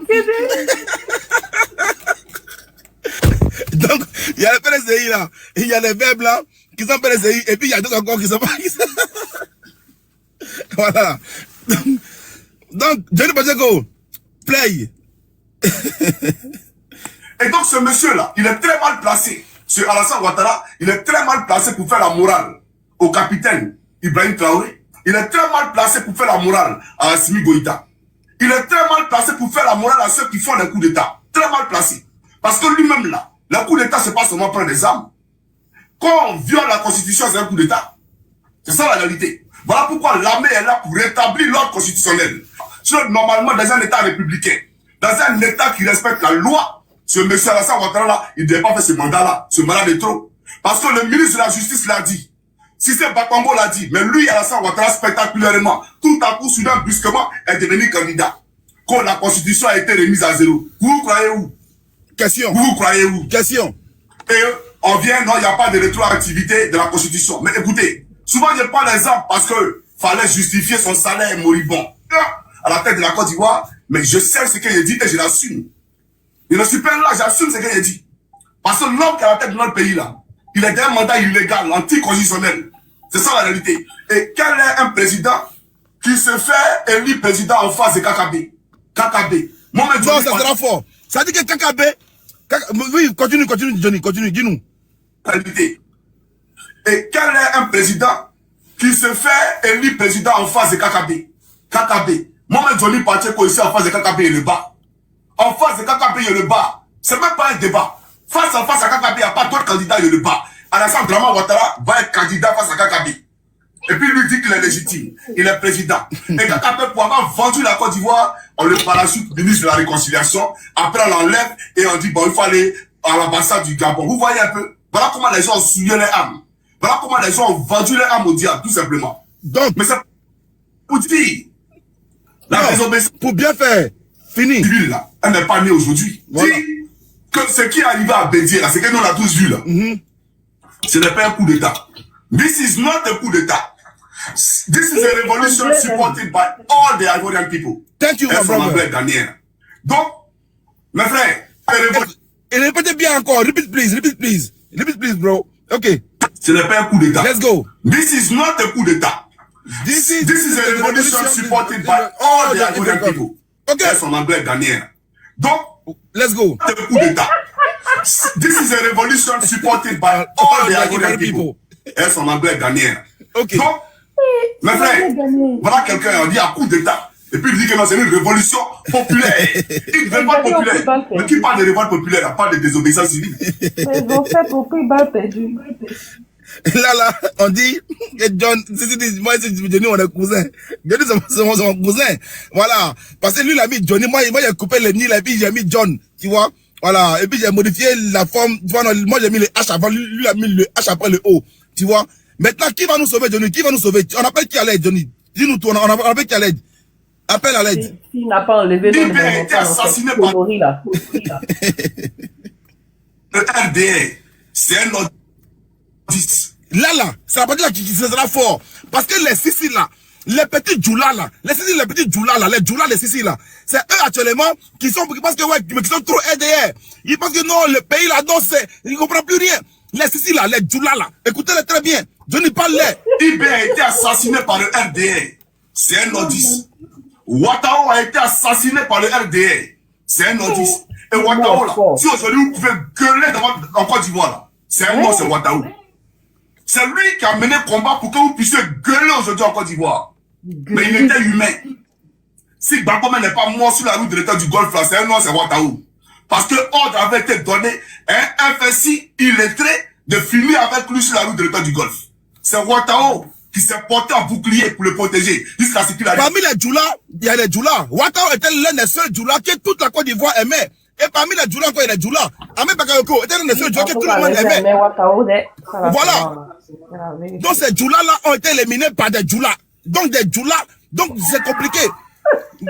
Donc, il y a le PDCI là. Il y a les verts blancs qui sont PDCI. Et puis, il y a d'autres encore qui sont pas. Voilà. Donc, Johnny Pacheco, play. Et donc, ce monsieur-là, il est très mal placé. Ce Alassane Ouattara, il est très mal placé pour faire la morale au capitaine Ibrahim Traoré. Il est très mal placé pour faire la morale à Assimi Goïta. Il est très mal placé pour faire la morale à ceux qui font les coups d'État. Très mal placé. Parce que lui-même là, le coup d'État, c'est pas seulement prendre des armes. Quand on viole la Constitution, c'est un coup d'État. C'est ça la réalité. Voilà pourquoi l'armée est là pour rétablir l'ordre constitutionnel. Normalement, dans un État républicain, dans un État qui respecte la loi, ce monsieur Alassane Ouattara là, il ne devait pas faire ce mandat-là. Ce mandat est trop. Parce que le ministre de la Justice l'a dit. Si c'est Bakongo l'a dit. Mais lui, Alassane Ouattara, spectaculairement, tout à coup, soudain, brusquement, est devenu candidat. Quand la Constitution a été remise à zéro. Vous croyez où? Question. Vous croyez où? Question. Et on vient, non, il n'y a pas de rétroactivité de la Constitution. Mais écoutez, souvent, je prends l'exemple parce que fallait justifier son salaire moribond à la tête de la Côte d'Ivoire, mais je sais ce qu'il dit et je l'assume. Je ne suis pas là, j'assume ce qu'il dit. Parce que l'homme qui est à la tête de notre pays là, il est d'un mandat illégal, anticonstitutionnel. C'est ça la réalité. Et quel est un président qui se fait élire président en face de KKB? KKB. Non, ça sera fort. Ça dit que KKB... Oui, continue, Johnny, continue, dis-nous. Réalité. Et quel est un président qui se fait élire président en face de KKB? KKB. Moi-même, Johnny Pacheco ici en face de KKB et le bas. En face de KKB et le bas. C'est même pas un débat. Face à face à KKB, il n'y a pas d'autres candidats et le bas. Alassane Ouattara va être candidat face à KKB. Et puis lui dit qu'il est légitime. Il est président. Et KKB, pour avoir vendu la Côte d'Ivoire, on le parachute ministre de la Réconciliation. Après, on l'enlève et on dit, bon, il faut aller à l'ambassade du Gabon. Vous voyez un peu? Voilà comment les gens ont souillé les âmes. Voilà comment les gens ont vendu les âmes au diable, tout simplement. Donc, mais c'est pour dire, la désobéissance, pour bien faire, fini. Civile, là, elle n'est pas née aujourd'hui. Voilà. Dis que ce qui est arrivé à Bédier, là, c'est que nous, on l'a tous vu, là. Ce n'est pas un coup d'État. This is not a coup d'État. This is a revolution supported by all the Ivorian people. Thank you, my brother. Donc, mes frères, et répétez bien encore. Repeat, please. Repeat, please, bro. OK. Ce n'est pas un coup d'État. Let's go. This is not a coup d'État. This is a revolution supported by all the Ivorian people. OK. Elles sont en anglais ghanéen. Donc, let's go. C'est un coup d'État. This is a revolution supported by all the Ivorian people. Elles sont en anglais ghanéen. OK. Donc, mes frères, voilà quelqu'un, on dit un coup d'État. Et puis il dit que non, c'est une révolution populaire. Une révolte populaire. Mais qui parle de révolte populaire, on parle de désobéissance civile. Mais ils ont fait pour prix bas perdu. Là, on dit que John, moi, c'est Johnny, on est cousin. Johnny, c'est mon cousin. Voilà. Parce que lui, il a mis Johnny, moi, j'ai coupé le nid, et puis j'ai mis John, tu vois. Voilà. Et puis j'ai modifié la forme, tu vois, moi, j'ai mis le H avant, lui, il a mis le H après le O, tu vois. Maintenant, qui va nous sauver, Johnny? Qui va nous sauver? On appelle qui à l'aide, Johnny? Dis-nous tout, on appelle qui à l'aide? Appelle à l'aide. S'il n'a pas enlevé le nom, il a été assassiné par le RDA. C'est un autre. Là, c'est la partie là qui sera fort. Parce que les Sissi là, les petits Djoula là, les Djoula, les Sissi là, c'est eux actuellement qui sont, parce que ouais, mais qui sont trop RDA. Ils pensent que non, le pays là, non, ils ne comprennent plus rien. Les Sissi là, les Djoula là, écoutez-les très bien. Johnny parle-les. Ibe a été assassiné par le RDA. C'est un indice. Ouattara a été assassiné par le RDA. C'est un indice. Et Ouattara là, si aujourd'hui vous pouvez gueuler en Côte d'Ivoire là, c'est un nom, c'est Ouattara. C'est lui qui a mené le combat pour que vous puissiez gueuler aujourd'hui en Côte d'Ivoire. Mais il était humain. Si Gbagbo n'est pas mort sur la route de l'état du Golfe là, c'est un nom, c'est Ouattara. Parce que ordre avait été donné à un FSI illettré de finir avec lui sur la route de l'état du Golfe. C'est Ouattara qui s'est porté en bouclier pour le protéger jusqu'à ce qu'il arrive. Parmi les Djoula, il y a les Djoula. Ouattara était l'un des seuls Djoula que toute la Côte d'Ivoire aimait. Et parmi les Djoula, encore il y a les Djoula. Ahmed Bakayoko était l'un des seuls Djoula que tout le monde aimait. Voilà. Donc ces Djoula-là ont été éliminés par des Djoula. Donc des Djoula, donc c'est compliqué.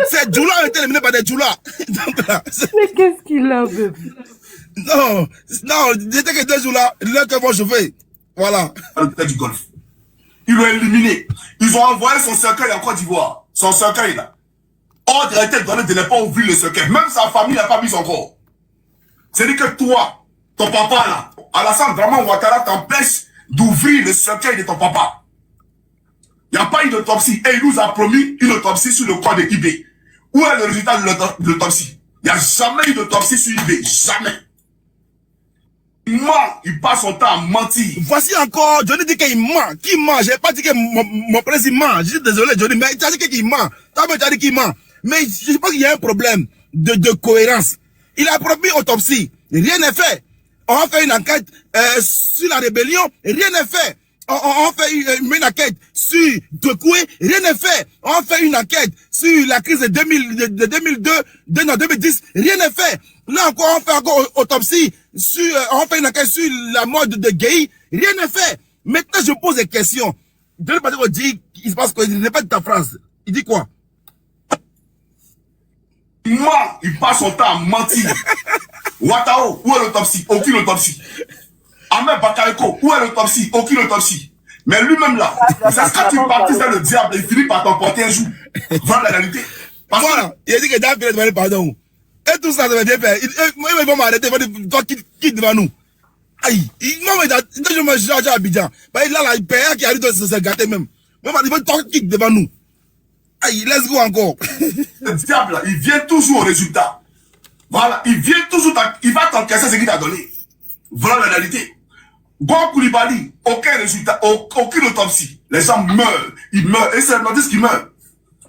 Ces Djoula ont été éliminés par des Djoula. Mais qu'est-ce qu'il a, bébé? Non, j'étais que 2 jours là, l'heure que vont chauffer. Voilà. Du golf. Ils l'ont éliminé. Ils ont envoyé son cercueil en Côte d'Ivoire. Son cercueil là. Ordre a été donné de ne pas ouvrir le cercueil. Même sa famille n'a pas mis son corps. C'est-à-dire que toi, ton papa là, Alassane Draman Ouattara t'empêche d'ouvrir le cercueil de ton papa. Il n'y a pas eu d'autopsie. Et il nous a promis une autopsie sur le corps de IB. Où est le résultat de l'autopsie? Il n'y a jamais eu d'autopsie sur IB. Jamais. Il ment, il passe son temps à mentir. Voici encore, Johnny dit qu'il ment. Qui ment? J'ai pas dit que mon président ment. Je suis désolé, Johnny, mais tu as dit qu'il ment. Toi, tu as dit qu'il ment. Mais je pense qu'il y a un problème de cohérence. Il a promis autopsie. Rien n'est fait. On a fait une enquête sur la rébellion. Rien n'est fait. On fait une enquête sur Douekoué. Rien n'est fait. On fait une enquête sur la crise de 2010. Rien n'est fait. Là encore, on fait encore autopsie sur, on fait une enquête sur la mort de Gueye. Rien n'est fait. Maintenant, je pose des questions. Je ne sais pas dire, il se passe quoi? Il répète ta phrase. Il dit quoi? Il ment, il passe son temps à mentir. Ouattara, où est l'autopsie? Aucune autopsie. Ahmed Bakayoko, où est l'autopsie? Aucune autopsie. Mais lui-même là, c'est ce que tu baptises le diable, il finit par t'emporter un jour. Voilà la réalité. Voilà, il a dit que David a demandé pardon. Et tout ça, ça va bien faire. Ils vont m'arrêter, ils vont dire, toi, quitte devant nous. Aïe, non, mais je me suis à Abidjan. Bah, là, il paye qui arrive de se gâter même. Ils vont toi, quitte devant nous. Aïe, let's go encore. Le diable là, il vient toujours au résultat. Voilà, il vient toujours, il va t'encaisser ce qu'il t'a donné. Voilà la réalité. Gon Koulibaly, aucun résultat, aucune autopsie. Les gens meurent, ils meurent, et c'est les nordistes qui meurent.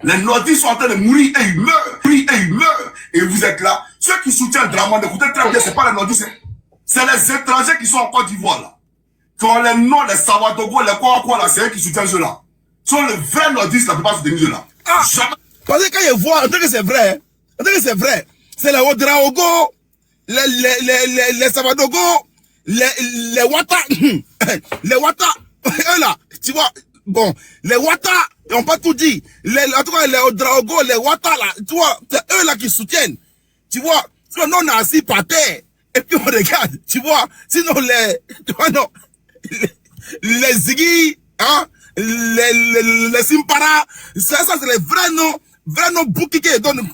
Les nordistes sont en train de mourir et ils meurent, et vous êtes là. Ceux qui soutiennent Draman, écoutez très bien, c'est pas les nordistes, c'est les étrangers qui sont en Côte d'Ivoire là. Qui ont les noms, les Savadogo, les quoi là, c'est eux qui soutiennent ceux-là. Ce sont les vrais nordistes, la plupart de ceux là. Ah, jamais. Parce que quand ils voient, on dirait que c'est vrai, on dirait que c'est vrai. C'est les Ouadraogo, les Savadogo, les Wata, les Wata, eux là, tu vois, bon, les Wata, ils n'ont pas tout dit. En tout cas, les Ouadraogo, les Wata là, tu vois, c'est eux là qui soutiennent. Tu vois, sinon on est assis par terre, et puis on regarde, tu vois, sinon tu vois, non, les Ziggy, hein, les Simpara, ça c'est les vrais noms Bouki qui donnent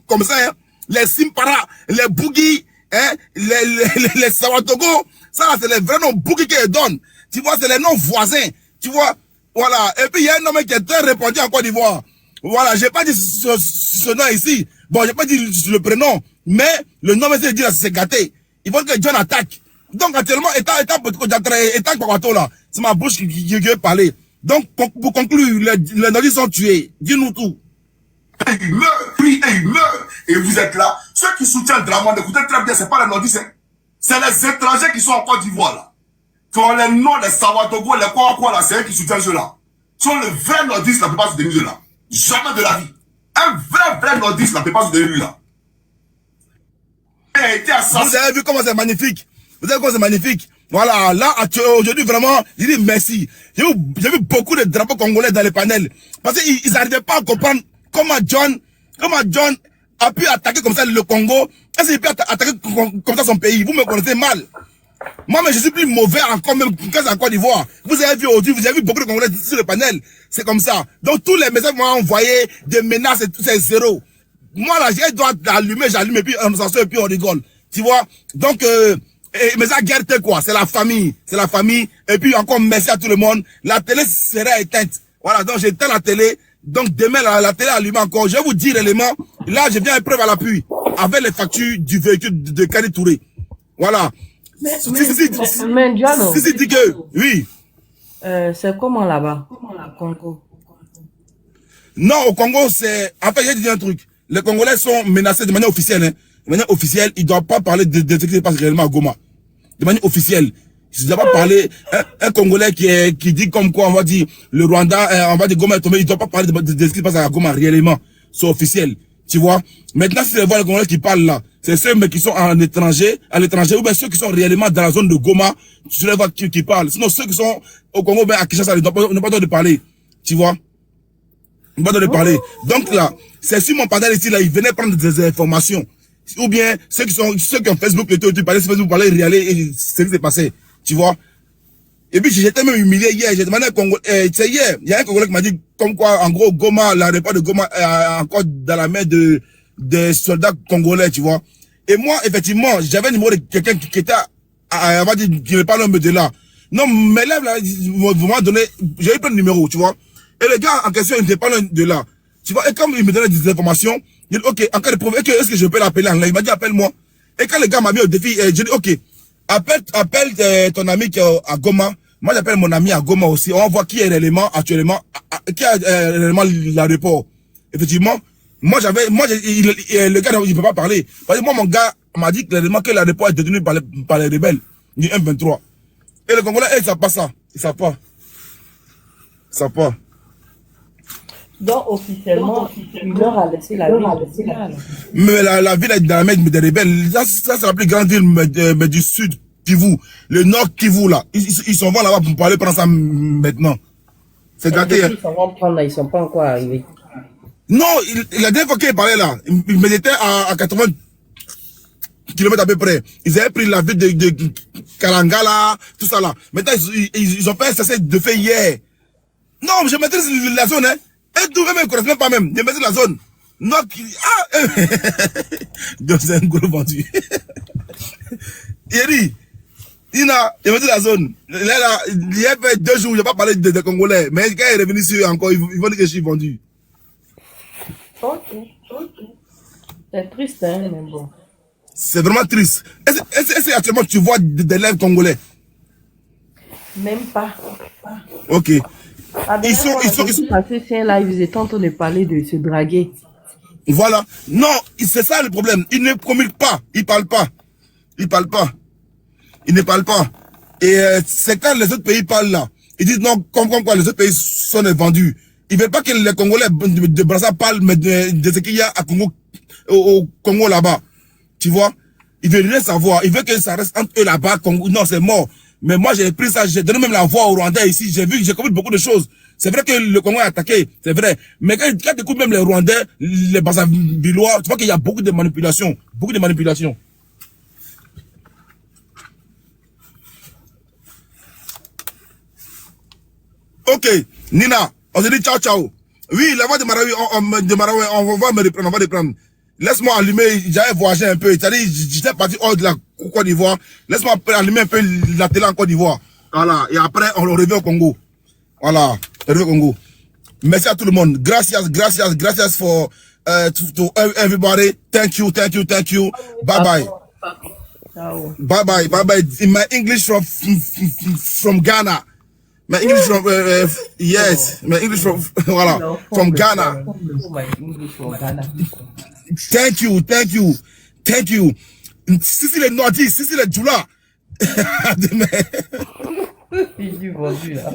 comme ça, hein. Les Simpara, les Bougi, hein, les Sawatogo, ça c'est les vrais noms Bouki qui donnent. Tu vois, c'est les noms voisins. Tu vois, voilà. Et puis il y a un homme qui est très répandu en Côte d'Ivoire. Voilà, j'ai pas dit ce nom ici. Bon, j'ai pas dit le prénom, mais le nom c'est dit là, c'est gâté. Ils vont que John attaque. Donc actuellement, état Kwakwato là, c'est ma bouche qui veut parler. Donc pour conclure, les nordistes sont tués. Dis-nous tout. Il meurt, et vous êtes là. Ceux qui soutiennent Draman, écoutez très bien, c'est pas les nordistes, c'est les étrangers qui sont en Côte d'Ivoire là. Qui ont les noms, les Savadogo, les quoi là, c'est eux qui soutiennent ceux-là. Ce sont les vrais nordistes, la plupart de ceux-là. Jamais de la vie. Un vrai nordiste, la plupart de ceux-là. Vous avez vu comment c'est magnifique. Vous avez vu comment c'est magnifique. Voilà, là, aujourd'hui, vraiment, je dis merci. J'ai vu beaucoup de drapeaux congolais dans les panels. Parce qu'ils n'arrivaient pas à comprendre comment John a pu attaquer comme ça le Congo. Est-ce qu'il peut attaquer comme ça son pays? Vous me connaissez mal. Moi, mais je suis plus mauvais encore, même qu'en Côte d'Ivoire. Vous avez vu aujourd'hui, vous avez vu beaucoup de Congolais sur le panel. C'est comme ça. Donc, tous les messages m'ont envoyé, des menaces, et tout, c'est zéro. Moi, là, j'ai droit d'allumer, j'allume, et puis on s'en sort, et puis on rigole. Tu vois? Donc, mais ça guerre quoi? C'est la famille. C'est la famille. Et puis, encore merci à tout le monde. La télé sera éteinte. Voilà, donc j'éteins la télé. Donc, demain, la télé allumée encore. Je vais vous dire l'élément. Là, je viens à preuve à l'appui. Avec les factures du véhicule de Kali Touré. Voilà. Mais John, si dit que, oui. C'est comment là-bas? Au Congo? Non, au Congo, c'est... En fait, j'ai dit un truc. Les Congolais sont menacés de manière officielle. Hein. De manière officielle, ils ne doivent pas parler de ce qui se passe réellement à Goma. De manière officielle. Tu n'as pas parlé, un Congolais qui dit comme quoi, on va dire, le Rwanda, on va dire Goma est tombé, il ne doit pas parler de ce qui se passe à Goma réellement. C'est officiel. Tu vois? Maintenant, si tu vois les Congolais qui parlent là, c'est ceux mais qui sont à l'étranger, ou bien ceux qui sont réellement dans la zone de Goma, tu les vois qui parlent. Sinon, ceux qui sont au Congo, ben, à Kinshasa, ils n'ont pas le droit de parler. Tu vois? Ils n'ont pas le droit de parler. Donc là, c'est sur mon panel ici, là, ils venaient prendre des informations. Ou bien, ceux qui ont Facebook, tu parlais sur Facebook, parlaient, réaler, et c'est ce qui s'est passé. Tu vois? Et puis, j'étais même humilié hier. J'ai demandé à un Congolais, c'est hier, il y a un Congolais qui m'a dit, comme quoi, en gros, Goma, l'aéroport de Goma est encore dans la main des soldats congolais, tu vois. Et moi, effectivement, j'avais le numéro de quelqu'un qui était, on va dire, qui n'est pas l'homme de là. Non, mes lèvres, là, vous m'avez donné, j'ai eu plein de numéros, tu vois. Et le gars en question, il n'était pas l'homme de là. Tu vois, et comme il me donnait des informations, il dit, ok, en cas de problème, est-ce que je peux l'appeler en live? Il m'a dit, appelle-moi. Et quand le gars m'a mis au défi, j'ai dit, ok, appelle ton ami qui est à Goma. Moi, j'appelle mon ami à Goma aussi. On va voir qui est réellement, actuellement, qui a réellement l'aéroport. Effectivement, le gars, il ne peut pas parler. Parce que moi, mon gars m'a dit clairement que l'aéroport est détenu par les rebelles. Du M23. Et le Congolais, ils ne savent pas ça. Ils ne savent pas. Ils ne savent pas. Donc, officiellement, il leur a laissé la ville. Mais la ville est dans la main des rebelles. Ça c'est la plus grande ville mais du sud Kivu. Le nord Kivu, là. Ils s'en vont là-bas pour parler pendant ça maintenant. C'est gâté. Ils s'en vont prendre là, ils ne sont pas encore arrivés. Non, la dernière fois qu'il parlait là, ils étaient à 80 km à peu près. Ils avaient pris la ville de Kalanga là, tout ça là. Maintenant, ils ont fait un cessez de fait hier. Non, je maîtrise la zone, hein. Et tout même, ne correspond pas même. Je maîtrise la zone. Non, donc c'est un gros vendu. Yeri, Ina, je maîtrise la zone. Là, il y a fait 2 jours, je n'ai pas parlé des Congolais. Mais quand il est revenu sur encore, ils vont dire que je suis vendu. Ok. C'est triste, hein, mais bon. C'est vraiment triste. Est-ce que actuellement tu vois des lèvres congolais? Même pas. Ok. Ils sont passés sur un live, ils étaient en train de parler de se draguer. Voilà. Non, c'est ça le problème. Ils ne communiquent pas. Ils parlent pas. Ils parlent pas. Ils ne parlent pas. Et c'est quand les autres pays parlent là. Ils disent non, comme quoi les autres pays sont vendus. Ils veulent pas que les Congolais de Brazza parlent de ce qu'il y a à Congo, au Congo là-bas. Tu vois? Ils veulent rien savoir. Ils veulent que ça reste entre eux là-bas. Non, c'est mort. Mais moi, j'ai pris ça, j'ai donné même la voix au Rwandais ici. J'ai compris beaucoup de choses. C'est vrai que le Congo est attaqué. C'est vrai. Mais quand tu écoutes même les Rwandais, les Brazzavillois, tu vois qu'il y a beaucoup de manipulations. Beaucoup de manipulations. Ok. Nina, on se dit ciao, ciao. Oui, la voix de Marawi, on va me reprendre, on va reprendre. Laisse-moi allumer, j'avais voyagé un peu. C'est-à-dire, j'étais parti hors de la Côte d'Ivoire. Laisse-moi allumer un peu la télé en Côte d'Ivoire. Voilà. Et après, on revient au Congo. Voilà. On revient au Congo. Merci à tout le monde. Gracias for to everybody. Thank you. Bye bye. Ciao. Bye. In my English from Ghana. My English from yes. My English from voilà from Ghana. My English from Ghana. Thank you. Si les Nordis, si les Djoula. Il est vendu là.